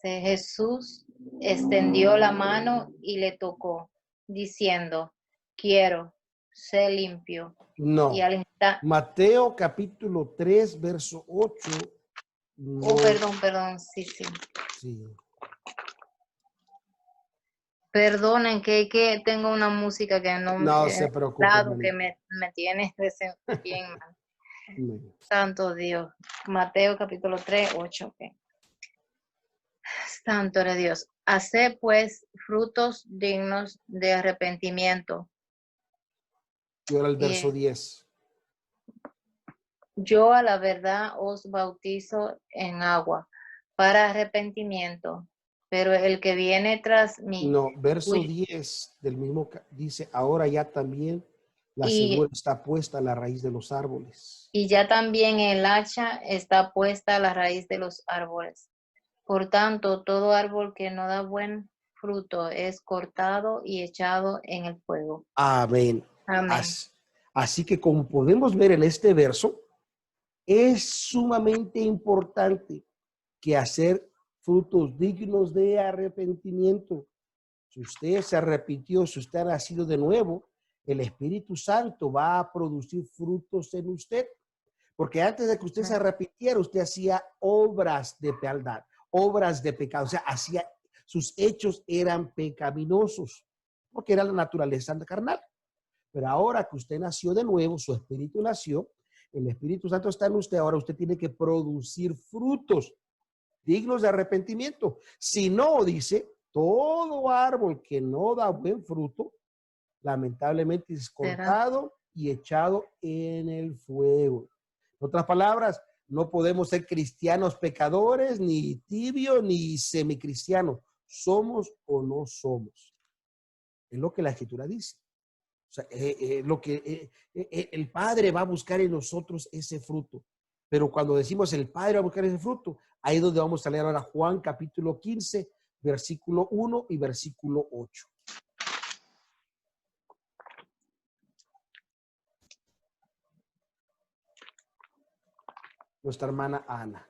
Jesús extendió la mano y le tocó, diciendo, quiero, sé limpio. No. Y al instante, Mateo capítulo 3, verso 8. No. Oh, perdón, sí. Sí. Perdonen que tengo una música que No se preocupe. que me tiene bien mal. No. Santo Dios. Mateo capítulo 3, 8. Okay. Santo eres Dios. Haced pues frutos dignos de arrepentimiento. Y ahora el verso 10. Yo a la verdad os bautizo en agua para arrepentimiento, pero el que viene tras mí. No, verso 10 del mismo dice, ahora ya también la segura está puesta a la raíz de los árboles. Y ya también el hacha está puesta a la raíz de los árboles. Por tanto, todo árbol que no da buen fruto es cortado y echado en el fuego. Amén. Amén. Así que como podemos ver en este verso, es sumamente importante que hacer frutos dignos de arrepentimiento. Si usted se arrepintió, si usted ha nacido de nuevo, el Espíritu Santo va a producir frutos en usted. Porque antes de que usted se arrepintiera, usted hacía obras de maldad, obras de pecado. O sea, sus hechos eran pecaminosos, porque era la naturaleza carnal. Pero ahora que usted nació de nuevo, su espíritu nació, el Espíritu Santo está en usted, ahora usted tiene que producir frutos dignos de arrepentimiento. Si no, dice, todo árbol que no da buen fruto, lamentablemente es cortado y echado en el fuego. En otras palabras, no podemos ser cristianos pecadores, ni tibios, ni semicristianos. ¿Somos o no somos? Es lo que la Escritura dice. O sea, el Padre va a buscar en nosotros ese fruto. Pero cuando decimos el Padre va a buscar ese fruto, ahí es donde vamos a leer ahora Juan capítulo 15, versículo 1 y versículo 8. Nuestra hermana Ana.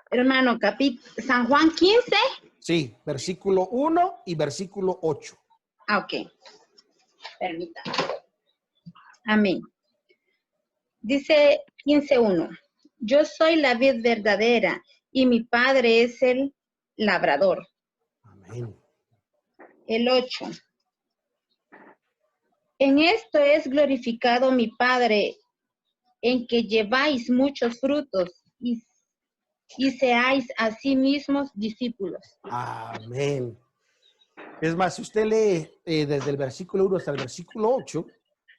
Hermano, San Juan 15. Sí, versículo 1 y versículo 8. Ah, ok. Permítame. Amén. Dice 15:1. Yo soy la vid verdadera y mi Padre es el labrador. Amén. El 8. En esto es glorificado mi Padre, en que lleváis muchos frutos y seáis a sí mismos discípulos. Amén. Es más, si usted lee desde el versículo 1 hasta el versículo 8,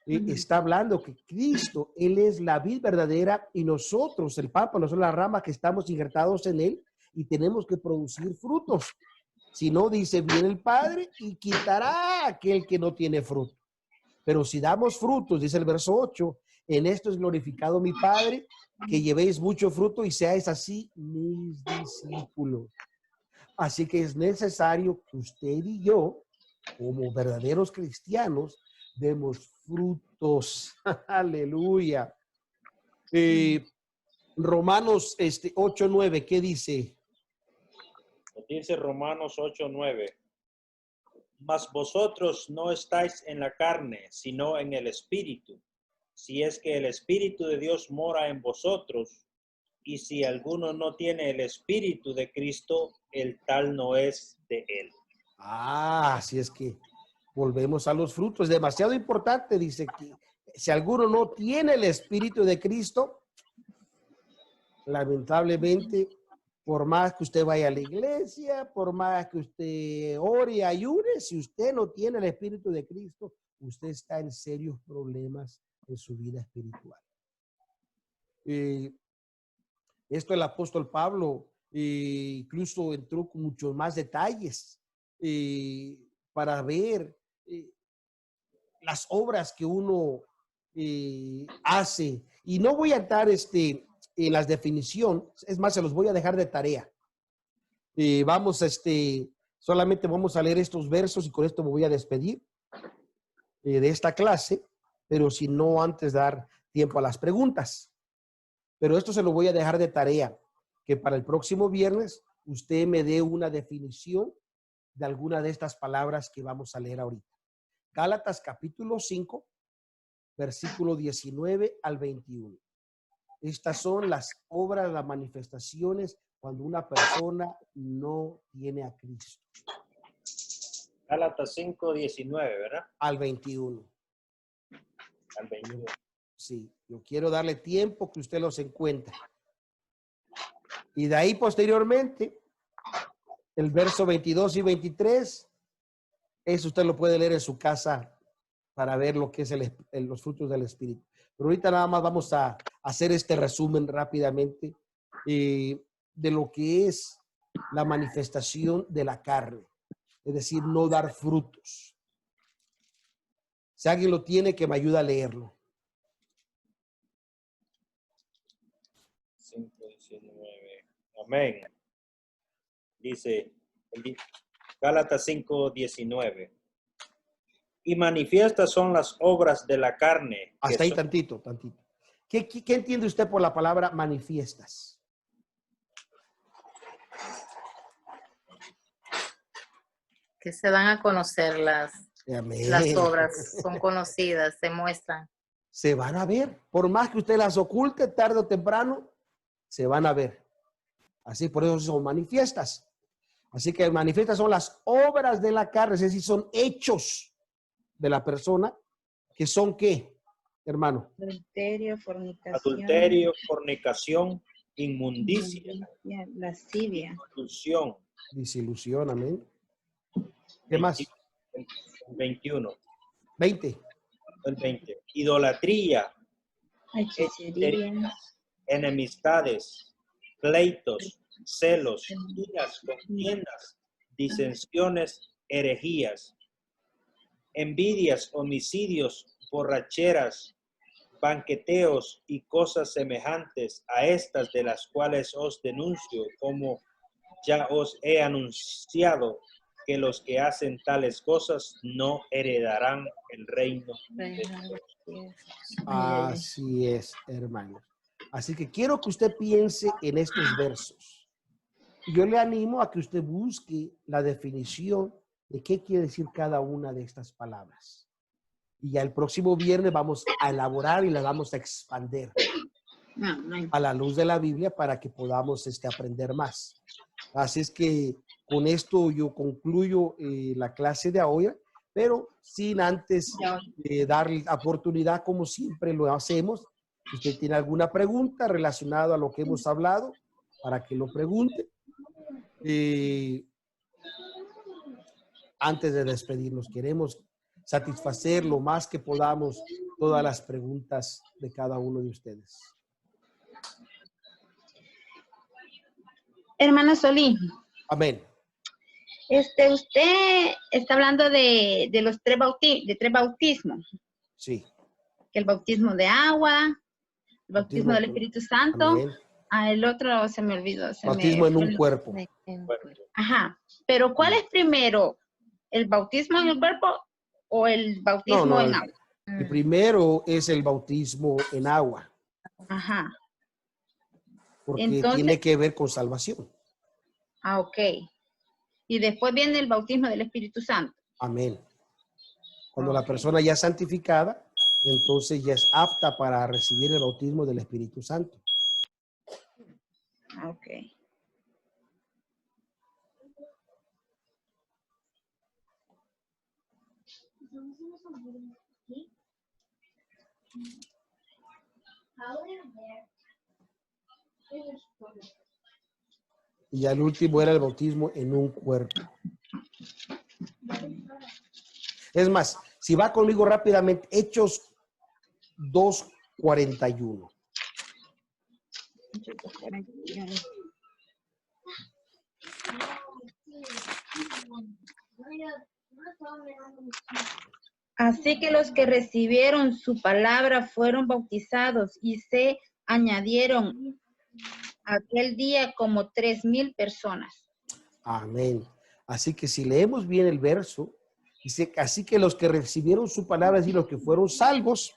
está hablando que Cristo, Él es la vid verdadera y nosotros, el pámpano, nosotros la rama que estamos injertados en Él y tenemos que producir frutos. Si no, dice, viene el Padre y quitará a aquel que no tiene fruto. Pero si damos frutos, dice el verso 8, en esto es glorificado mi Padre, que llevéis mucho fruto y seáis así mis discípulos. Así que es necesario que usted y yo, como verdaderos cristianos, demos frutos. Aleluya. Romanos 8:9, ¿qué dice? Dice Romanos 8:9. Mas vosotros no estáis en la carne, sino en el Espíritu, si es que el Espíritu de Dios mora en vosotros. Y si alguno no tiene el Espíritu de Cristo, el tal no es de él. Así es que volvemos a los frutos. Es demasiado importante, dice que si alguno no tiene el Espíritu de Cristo, lamentablemente, por más que usted vaya a la iglesia, por más que usted ore y ayune, si usted no tiene el Espíritu de Cristo, usted está en serios problemas en su vida espiritual. Esto el apóstol Pablo incluso entró con muchos más detalles para ver las obras que uno hace. Y no voy a entrar en las definiciones, es más, se los voy a dejar de tarea. Solamente vamos a leer estos versos y con esto me voy a despedir de esta clase, pero si no antes dar tiempo a las preguntas. Pero esto se lo voy a dejar de tarea, que para el próximo viernes usted me dé una definición de alguna de estas palabras que vamos a leer ahorita. Gálatas capítulo 5, versículo 19 al 21. Estas son las obras, las manifestaciones cuando una persona no tiene a Cristo. Gálatas 5:19, ¿verdad? Al 21. Al 21. Sí, yo quiero darle tiempo que usted los encuentre. Y de ahí posteriormente, el verso 22 y 23, eso usted lo puede leer en su casa para ver lo que es los frutos del Espíritu. Pero ahorita nada más vamos a hacer este resumen rápidamente de lo que es la manifestación de la carne, es decir, no dar frutos. Si alguien lo tiene, que me ayude a leerlo. 5:19. Amén. Dice Gálatas 5:19. Y manifiestas son las obras de la carne. Hasta ahí tantito. ¿Qué entiende usted por la palabra manifiestas? Que se dan a conocer las Amén. Las obras son conocidas, se muestran. Se van a ver. Por más que usted las oculte, tarde o temprano, se van a ver. Así, por eso son manifiestas. Así que manifiestas son las obras de la carne, es decir, son hechos de la persona que son ¿qué, hermano? Adulterio, fornicación. Adulterio, fornicación, inmundicia, Lascivia. ilusión. Disilusión, amén. ¿Qué más? 21. 20. El 20. Idolatría, Hechicería. enemistades, pleitos, celos, iras, contiendas, disensiones, herejías, envidias, homicidios, borracheras, banqueteos y cosas semejantes a estas, de las cuales os denuncio, como ya os he anunciado, que los que hacen tales cosas no heredarán el reino de Dios. Así es, hermano. Así que quiero que usted piense en estos versos. Yo le animo a que usted busque la definición de qué quiere decir cada una de estas palabras. Y ya el próximo viernes vamos a elaborar y la vamos a expandir a la luz de la Biblia para que podamos aprender más. Así es que con esto yo concluyo la clase de hoy, pero sin antes darle oportunidad, como siempre lo hacemos. Si usted tiene alguna pregunta relacionada a lo que hemos hablado, para que lo pregunte. Antes de despedirnos, queremos satisfacer lo más que podamos todas las preguntas de cada uno de ustedes. Hermano Solín. Amén. Usted está hablando de los tres bautismos. Sí. El bautismo de agua, el bautismo del Espíritu Santo. Amén. El otro se me olvidó. Bautismo en un cuerpo. Ajá. Pero ¿cuál es primero? ¿El bautismo en el cuerpo o el bautismo en agua? El primero es el bautismo en agua. Ajá. Porque entonces, tiene que ver con salvación. Ok. Y después viene el bautismo del Espíritu Santo. Amén. Cuando la persona ya es santificada, entonces ya es apta para recibir el bautismo del Espíritu Santo. Ok. Y el último era el bautismo en un cuerpo. Es más, si va conmigo rápidamente, Hechos 2:41. Así que los que recibieron su palabra fueron bautizados y se añadieron aquel día como 3,000 personas. Amén. Así que si leemos bien el verso, dice, así que los que recibieron su palabra, es decir, los que fueron salvos,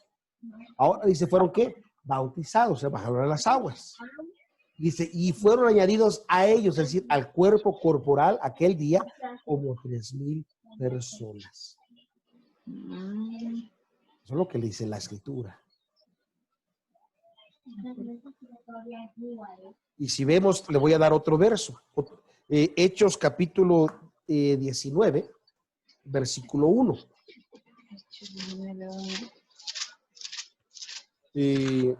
ahora dice, ¿fueron qué? Bautizados, se bajaron a las aguas. Dice, y fueron añadidos a ellos, es decir, al cuerpo corporal aquel día, como 3,000 personas. Eso es lo que le dice la Escritura. Y si vemos, le voy a dar otro verso. Hechos capítulo 19, versículo 1. Y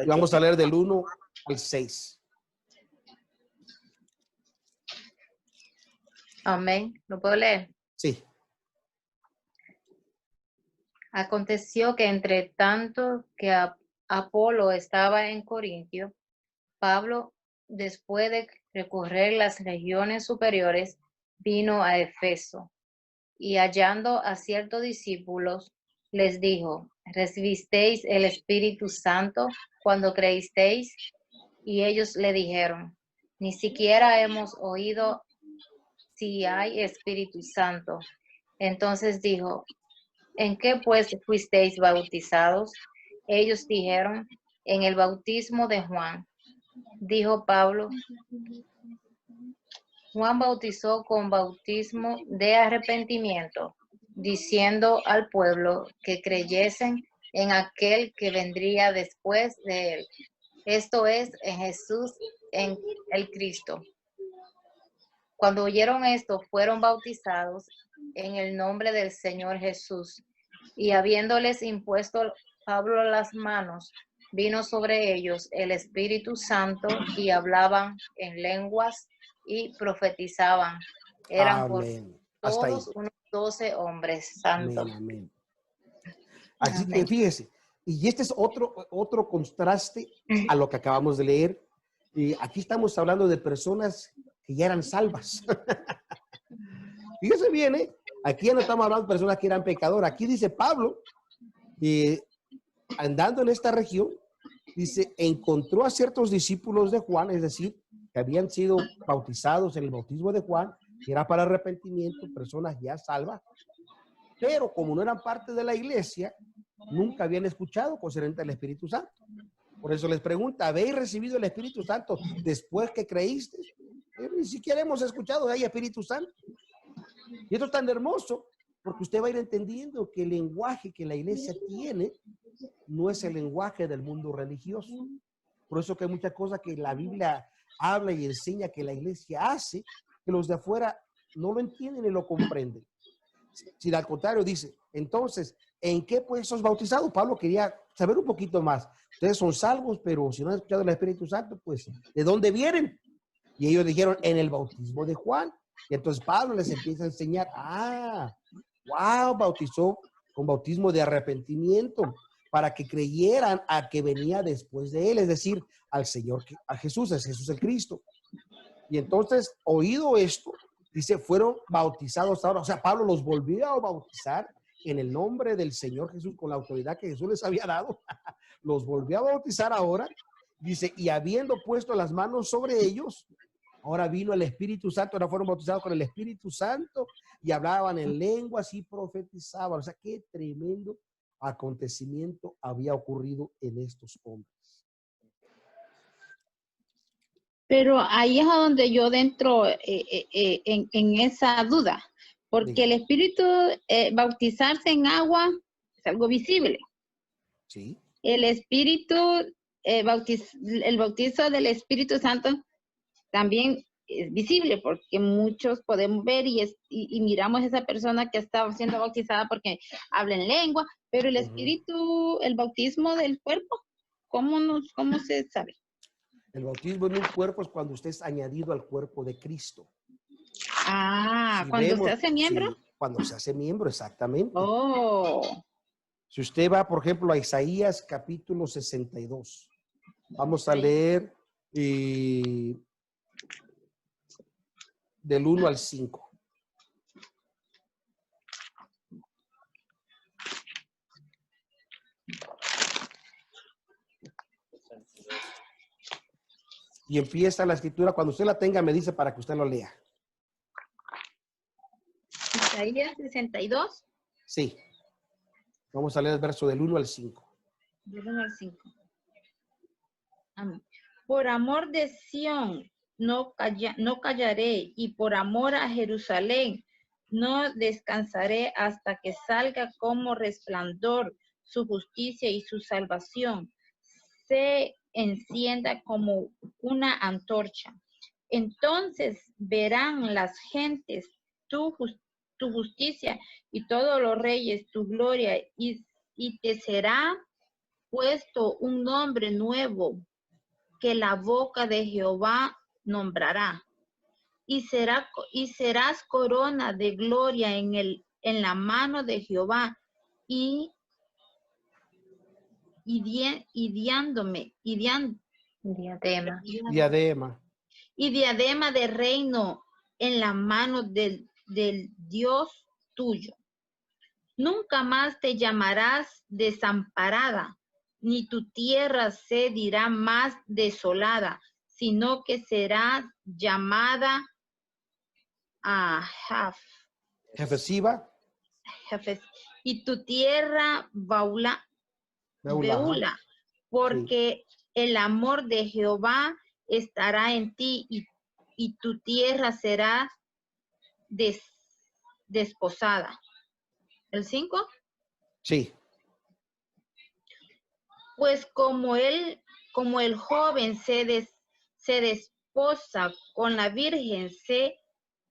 vamos a leer del 1 al 6. Amén. ¿Lo puedo leer? Sí. Aconteció que entre tanto que Apolo estaba en Corintio, Pablo, después de recorrer las regiones superiores, vino a Efeso y hallando a ciertos discípulos, les dijo, ¿recibisteis el Espíritu Santo cuando creísteis? Y ellos le dijeron, ni siquiera hemos oído si hay Espíritu Santo. Entonces dijo, ¿en qué pues fuisteis bautizados? Ellos dijeron, en el bautismo de Juan. Dijo Pablo, Juan bautizó con bautismo de arrepentimiento, diciendo al pueblo que creyesen en aquel que vendría después de él, esto es, en Jesús, en el Cristo. Cuando oyeron esto, fueron bautizados en el nombre del Señor Jesús, y habiéndoles impuesto Pablo las manos, vino sobre ellos el Espíritu Santo y hablaban en lenguas y profetizaban. Eran por Amén. Hasta ahí. todos unos 12 hombres Amén, santos. amén. Así que Amén. fíjese, y este es otro contraste a lo que acabamos de leer. Y aquí estamos hablando de personas que ya eran salvas. Fíjese bien, ¿eh? Aquí ya no estamos hablando de personas que eran pecadoras. Aquí dice Pablo, andando en esta región, dice, encontró a ciertos discípulos de Juan, es decir, que habían sido bautizados en el bautismo de Juan, que era para arrepentimiento, personas ya salvas, pero como no eran parte de la iglesia, nunca habían escuchado concerniente al Espíritu Santo. Por eso les pregunta, ¿habéis recibido el Espíritu Santo después que creíste? Ni siquiera hemos escuchado que hay Espíritu Santo. Y esto es tan hermoso, porque usted va a ir entendiendo que el lenguaje que la iglesia tiene no es el lenguaje del mundo religioso. Por eso que hay muchas cosas que la Biblia habla y enseña que la iglesia hace, que los de afuera no lo entienden y lo comprenden. Si al contrario dice, entonces, ¿en qué pues sos bautizados? Pablo quería saber un poquito más. Ustedes son salvos, pero si no han escuchado el Espíritu Santo, pues, ¿de dónde vienen? Y ellos dijeron, en el bautismo de Juan. Y entonces Pablo les empieza a enseñar, wow, bautizó con bautismo de arrepentimiento para que creyeran a que venía después de él, es decir, al Señor, a Jesús, es Jesús el Cristo. Y entonces, oído esto, dice, fueron bautizados ahora. O sea, Pablo los volvió a bautizar en el nombre del Señor Jesús, con la autoridad que Jesús les había dado. Los volvió a bautizar ahora. Dice, y habiendo puesto las manos sobre ellos, ahora vino el Espíritu Santo, ahora fueron bautizados con el Espíritu Santo y hablaban en lenguas y profetizaban. O sea, qué tremendo acontecimiento había ocurrido en estos hombres. Pero ahí es a donde yo dentro en esa duda, porque el Espíritu, bautizarse en agua es algo visible. Sí. El Espíritu, el bautizo del Espíritu Santo también es visible, porque muchos podemos ver y miramos a esa persona que está siendo bautizada porque habla en lengua, pero el Espíritu, el bautismo del cuerpo, ¿cómo se sabe? El bautismo en un cuerpo es cuando usted es añadido al cuerpo de Cristo. Cuando se hace miembro. Sí, cuando se hace miembro, exactamente. Oh. Si usted va, por ejemplo, a Isaías capítulo 62, vamos a leer del 1 al 5. Y empieza la escritura. Cuando usted la tenga, me dice para que usted lo lea. Isaías 62. Sí. Vamos a leer el verso del 1 al 5. Del 1 al 5. Amén. Por amor de Sión no callaré, y por amor a Jerusalén no descansaré hasta que salga como resplandor su justicia y su salvación se encienda como una antorcha. Entonces verán las gentes tu justicia y todos los reyes tu gloria, y te será puesto un nombre nuevo que la boca de Jehová nombrará. Y serás corona de gloria en la mano de Jehová y diadema de reino en la mano del Dios tuyo. Nunca más te llamarás desamparada, ni tu tierra se dirá más desolada, sino que será llamada Jefesiba. Y tu tierra Beula, porque el amor de Jehová estará en ti, y tu tierra será desposada. ¿El 5? Sí. Pues como el joven se desposa con la virgen, se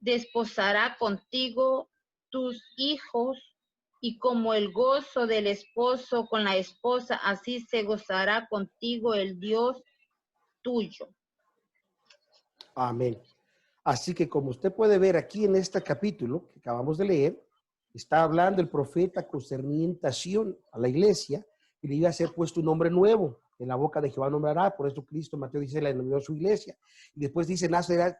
desposará contigo tus hijos, y como el gozo del esposo con la esposa, así se gozará contigo el Dios tuyo. Amén. Así que como usted puede ver aquí en este capítulo que acabamos de leer, está hablando el profeta concerniente a Sión, a la iglesia, y le iba a ser puesto un nombre nuevo. En la boca de Jehová nombrará, por eso Cristo, Mateo dice, la nombró a su iglesia. Y después dice,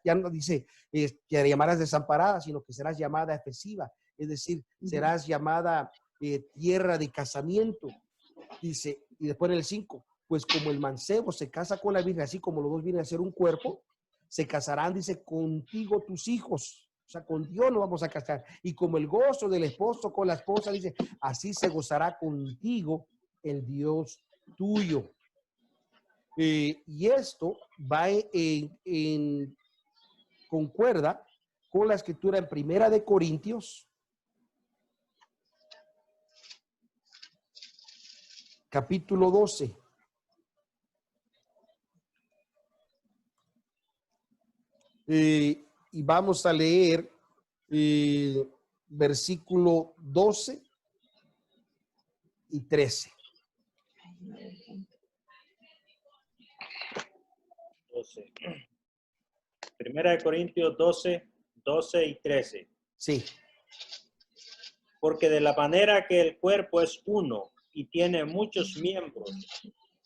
ya no dice que llamarás desamparada, sino que serás llamada efesiva. Es decir, serás llamada tierra de casamiento. Dice, y después en el 5, pues como el mancebo se casa con la virgen, así como los dos vienen a ser un cuerpo, se casarán, dice, contigo tus hijos. O sea, con Dios nos vamos a casar. Y como el gozo del esposo con la esposa, dice, así se gozará contigo el Dios tuyo. Y esto va concuerda con la escritura en Primera de Corintios, capítulo 12. Y vamos a leer versículo 12 y 13. 12. Primera de Corintios 12, 12 y 13. Sí. Porque de la manera que el cuerpo es uno y tiene muchos miembros,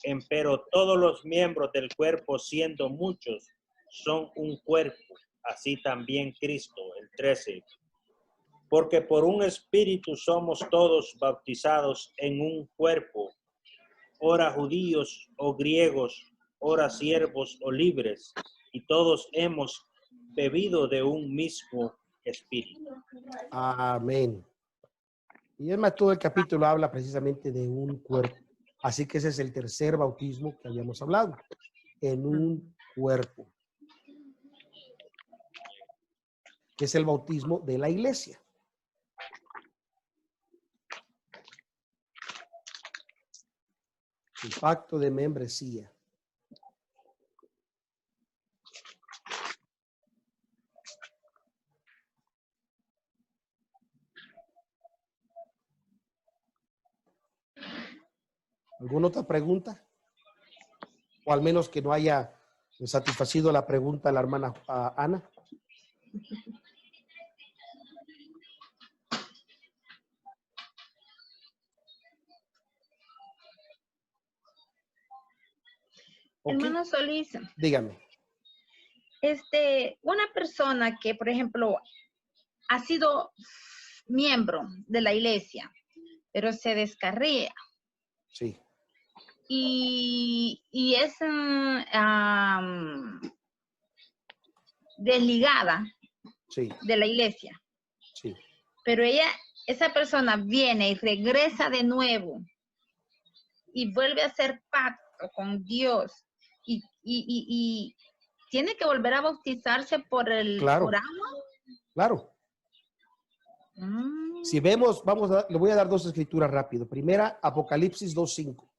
empero todos los miembros del cuerpo, siendo muchos, son un cuerpo, así también Cristo. El 13. Porque por un espíritu somos todos bautizados en un cuerpo, ora judíos o griegos, ora siervos o libres, y todos hemos bebido de un mismo espíritu. Amén. Y es más, todo el capítulo habla precisamente de un cuerpo. Así que ese es el tercer bautismo que habíamos hablado, en un cuerpo, que es el bautismo de la iglesia. El pacto de membresía. ¿Alguna otra pregunta? O al menos que no haya satisfacido la pregunta de la hermana Ana. Okay. Hermano Solís, dígame. Una persona que, por ejemplo, ha sido miembro de la iglesia, pero se descarría. Sí. Y es desligada, sí, de la iglesia. Sí. Pero esa persona viene y regresa de nuevo y vuelve a hacer pacto con Dios y tiene que volver a bautizarse por agua. Claro. Si vemos, le voy a dar dos escrituras rápido. Primera, Apocalipsis 2:5.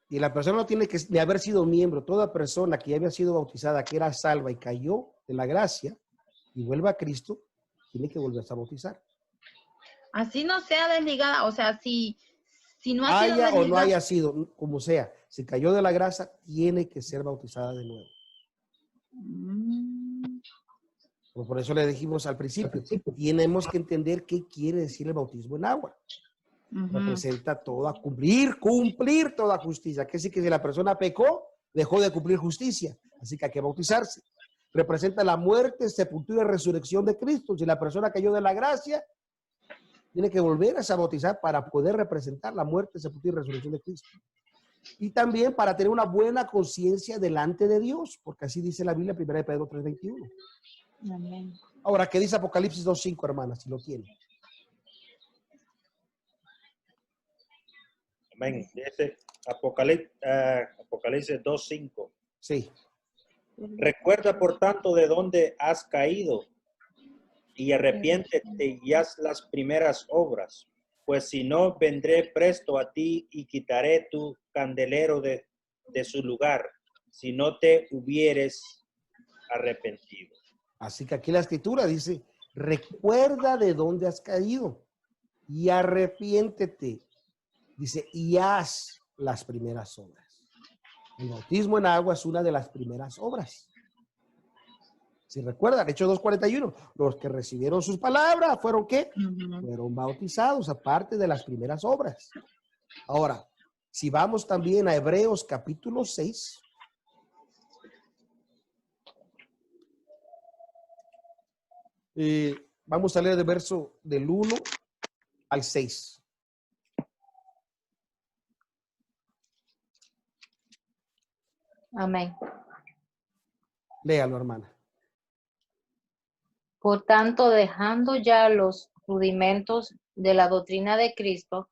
Y la persona no tiene que de haber sido miembro. Toda persona que ya había sido bautizada, que era salva y cayó de la gracia y vuelve a Cristo, tiene que volverse a bautizar. Así no sea desligada, o sea, si no ha sido desligada, o no haya sido, como sea, si cayó de la gracia, tiene que ser bautizada de nuevo. Por eso le dijimos al principio, tenemos que entender qué quiere decir el bautismo en agua. Representa cumplir toda justicia. Que sí, que si la persona pecó, dejó de cumplir justicia, así que hay que bautizarse. Representa la muerte, sepultura y resurrección de Cristo. Si la persona cayó de la gracia, tiene que volver a bautizar para poder representar la muerte, sepultura y resurrección de Cristo. Y también para tener una buena conciencia delante de Dios, porque así dice la Biblia, 1 de Pedro 3:21. Amén. Ahora, ¿qué dice Apocalipsis 2:5, hermanas? Si lo tiene. Amén. Dice Apocalipsis 2:5. Sí. Recuerda, por tanto, de dónde has caído y arrepiéntete y haz las primeras obras, pues si no, vendré presto a ti y quitaré tu candelero de su lugar, si no te hubieres arrepentido. Así que aquí la escritura dice, recuerda de dónde has caído y arrepiéntete. Dice, y haz las primeras obras. El bautismo en agua es una de las primeras obras. Si recuerdan, Hechos 2:41, los que recibieron sus palabras fueron ¿qué? Fueron bautizados, aparte de las primeras obras. Ahora, si vamos también a Hebreos capítulo 6. Vamos a leer el verso del 1 al 6. Amén. Léalo, hermana. Por tanto, dejando ya los rudimentos de la doctrina de Cristo,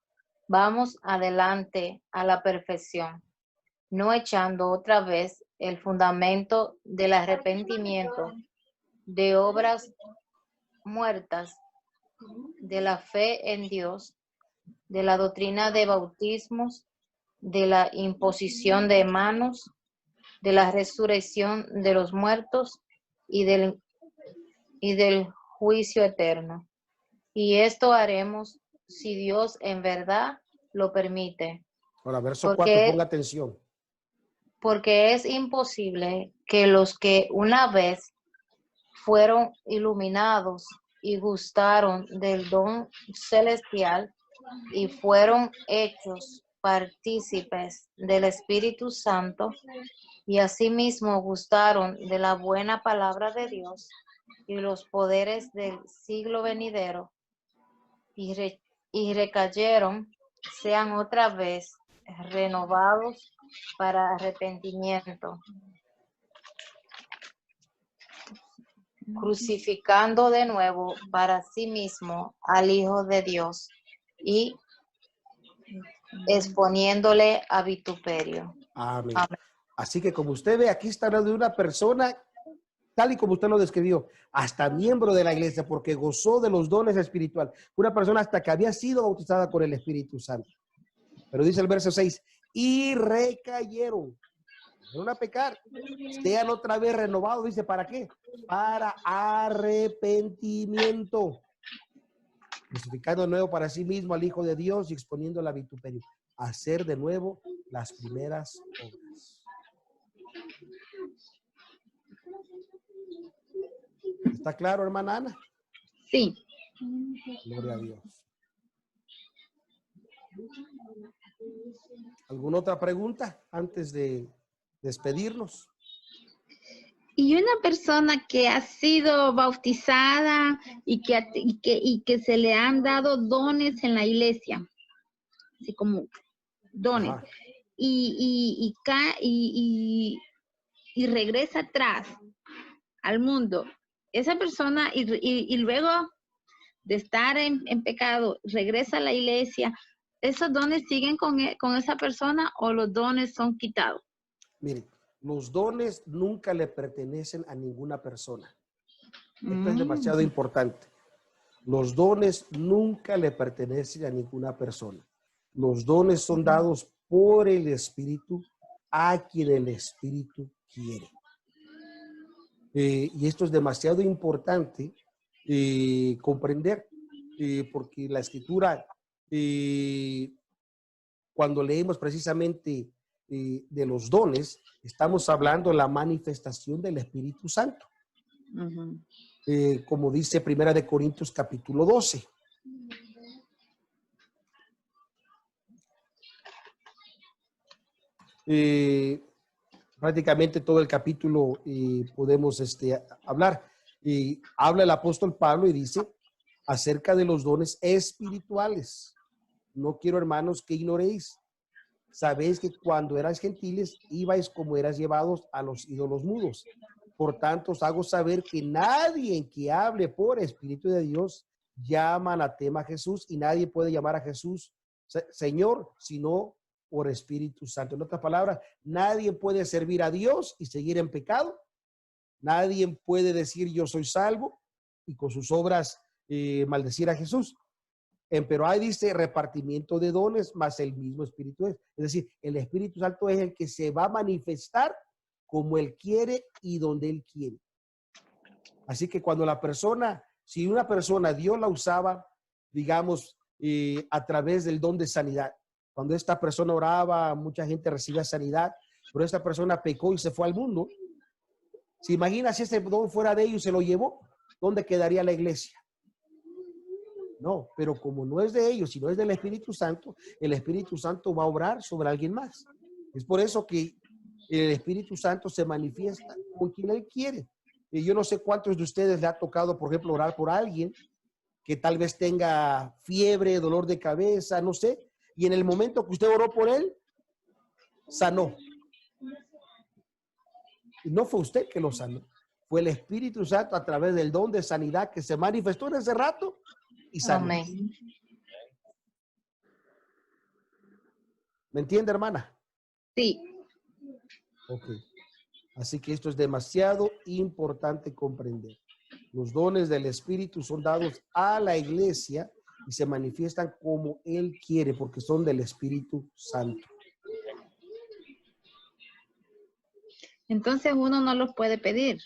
vamos adelante a la perfección, no echando otra vez el fundamento del arrepentimiento de obras muertas, de la fe en Dios, de la doctrina de bautismos, de la imposición de manos, de la resurrección de los muertos y del juicio eterno. Y esto haremos si Dios en verdad lo permite. Ahora, verso 4, ponga atención. Porque es imposible que los que una vez fueron iluminados y gustaron del don celestial y fueron hechos partícipes del Espíritu Santo y asimismo gustaron de la buena palabra de Dios y los poderes del siglo venidero y recayeron, sean otra vez renovados para arrepentimiento, crucificando de nuevo para sí mismo al Hijo de Dios y exponiéndole a vituperio. Amén. Amén. Así que como usted ve, aquí está hablando de una persona, tal y como usted lo describió, hasta miembro de la iglesia, porque gozó de los dones espirituales. Una persona hasta que había sido bautizada con el Espíritu Santo. Pero dice el verso 6, y recayeron. Fueron a pecar. Sean otra vez renovados. Dice, ¿para qué? Para arrepentimiento. Crucificando de nuevo para sí mismo al Hijo de Dios y exponiendo la vituperio. Hacer de nuevo las primeras obras. ¿Está claro, hermana Ana? Sí. Gloria a Dios. ¿Alguna otra pregunta antes de despedirnos? Y una persona que ha sido bautizada y que se le han dado dones en la iglesia, así como dones, Ajá. y regresa atrás al mundo, esa persona y luego de estar en pecado, regresa a la iglesia, ¿esos dones siguen con esa persona o los dones son quitados? Miren, los dones nunca le pertenecen a ninguna persona. Esto es demasiado importante. Los dones nunca le pertenecen a ninguna persona. Los dones son dados por el Espíritu a quien el Espíritu quiere. Y esto es demasiado importante comprender, porque la Escritura, cuando leemos precisamente de los dones, estamos hablando de la manifestación del Espíritu Santo. Como dice 1 de Corintios capítulo 12. Prácticamente todo el capítulo podemos hablar. Habla el apóstol Pablo y dice acerca de los dones espirituales. No quiero, hermanos, que ignoréis sabéis que cuando erais gentiles, ibais como eras llevados a los ídolos mudos. Por tanto, os hago saber que nadie en que hable por Espíritu de Dios llama anatema a Jesús, y nadie puede llamar a Jesús Señor, sino por Espíritu Santo. En otras palabras, nadie puede servir a Dios y seguir en pecado. Nadie puede decir yo soy salvo y con sus obras maldecir a Jesús. Pero ahí dice repartimiento de dones más el mismo Espíritu es. Es decir, el Espíritu Santo es el que se va a manifestar como Él quiere y donde Él quiere. Así que cuando la persona, si una persona Dios la usaba, digamos, a través del don de sanidad. Cuando esta persona oraba, mucha gente recibía sanidad, pero esta persona pecó y se fue al mundo. ¿Se imagina si ese don fuera de ellos y se lo llevó? ¿Dónde quedaría la iglesia? No, pero como no es de ellos, sino es del Espíritu Santo, el Espíritu Santo va a obrar sobre alguien más. Es por eso que el Espíritu Santo se manifiesta con quien Él quiere. Y yo no sé cuántos de ustedes le ha tocado, por ejemplo, orar por alguien que tal vez tenga fiebre, dolor de cabeza, no sé, y en el momento que usted oró por él, sanó. Y no fue usted que lo sanó, fue el Espíritu Santo a través del don de sanidad que se manifestó en ese rato y sanó. Amén. ¿Me entiende, hermana? Sí. Ok. Así que esto es demasiado importante comprender. Los dones del Espíritu son dados a la iglesia y se manifiestan como Él quiere, porque son del Espíritu Santo. Entonces uno no los puede pedir.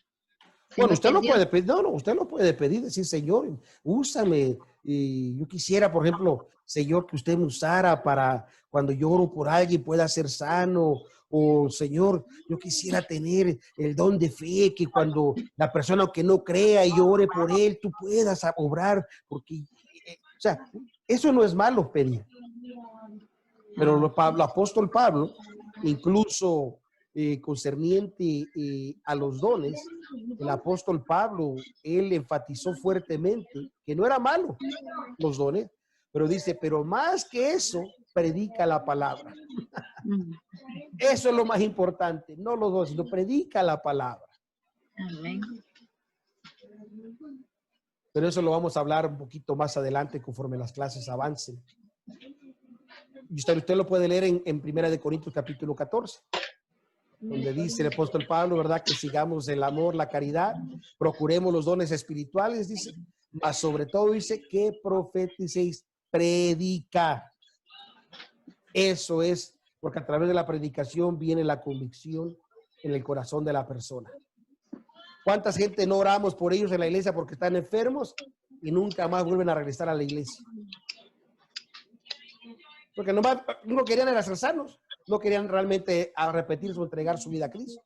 Bueno, usted lo Dios- puede pedir, no, usted lo puede pedir, decir, Señor, úsame. Y yo quisiera, por ejemplo, Señor, que usted me usara para cuando yo oro por alguien pueda ser sano. O Señor, yo quisiera tener el don de fe, que cuando la persona que no crea y yo ore por él, tú puedas obrar, porque, o sea, eso no es malo pedir. Pero el apóstol Pablo, incluso concerniente a los dones, el apóstol Pablo, él enfatizó fuertemente que no era malo los dones, pero dice, pero más que eso, predica la palabra. Eso es lo más importante, no los dos, sino predica la palabra. Amén. Pero eso lo vamos a hablar un poquito más adelante conforme las clases avancen. Y usted lo puede leer en 1 Corintios capítulo 14, donde dice el apóstol Pablo, ¿verdad? Que sigamos el amor, la caridad, procuremos los dones espirituales, dice, mas sobre todo dice que profeticéis, predica. Eso es, porque a través de la predicación viene la convicción en el corazón de la persona. ¿Cuánta gente no oramos por ellos en la iglesia porque están enfermos y nunca más vuelven a regresar a la iglesia? Porque no querían era ser sanos, no querían realmente arrepentirse o entregar su vida a Cristo.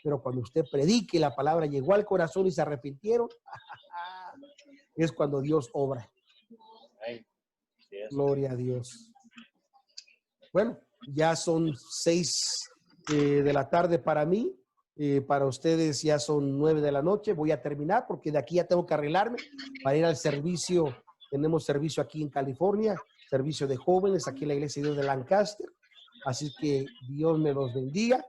Pero cuando usted predique, la palabra llegó al corazón y se arrepintieron, es cuando Dios obra. Gloria a Dios. Bueno, ya son 6 de la tarde para mí. Para ustedes ya son 9 de la noche. Voy a terminar porque de aquí ya tengo que arreglarme para ir al servicio. Tenemos servicio aquí en California, servicio de jóvenes aquí en la Iglesia de Dios de Lancaster. Así que Dios me los bendiga.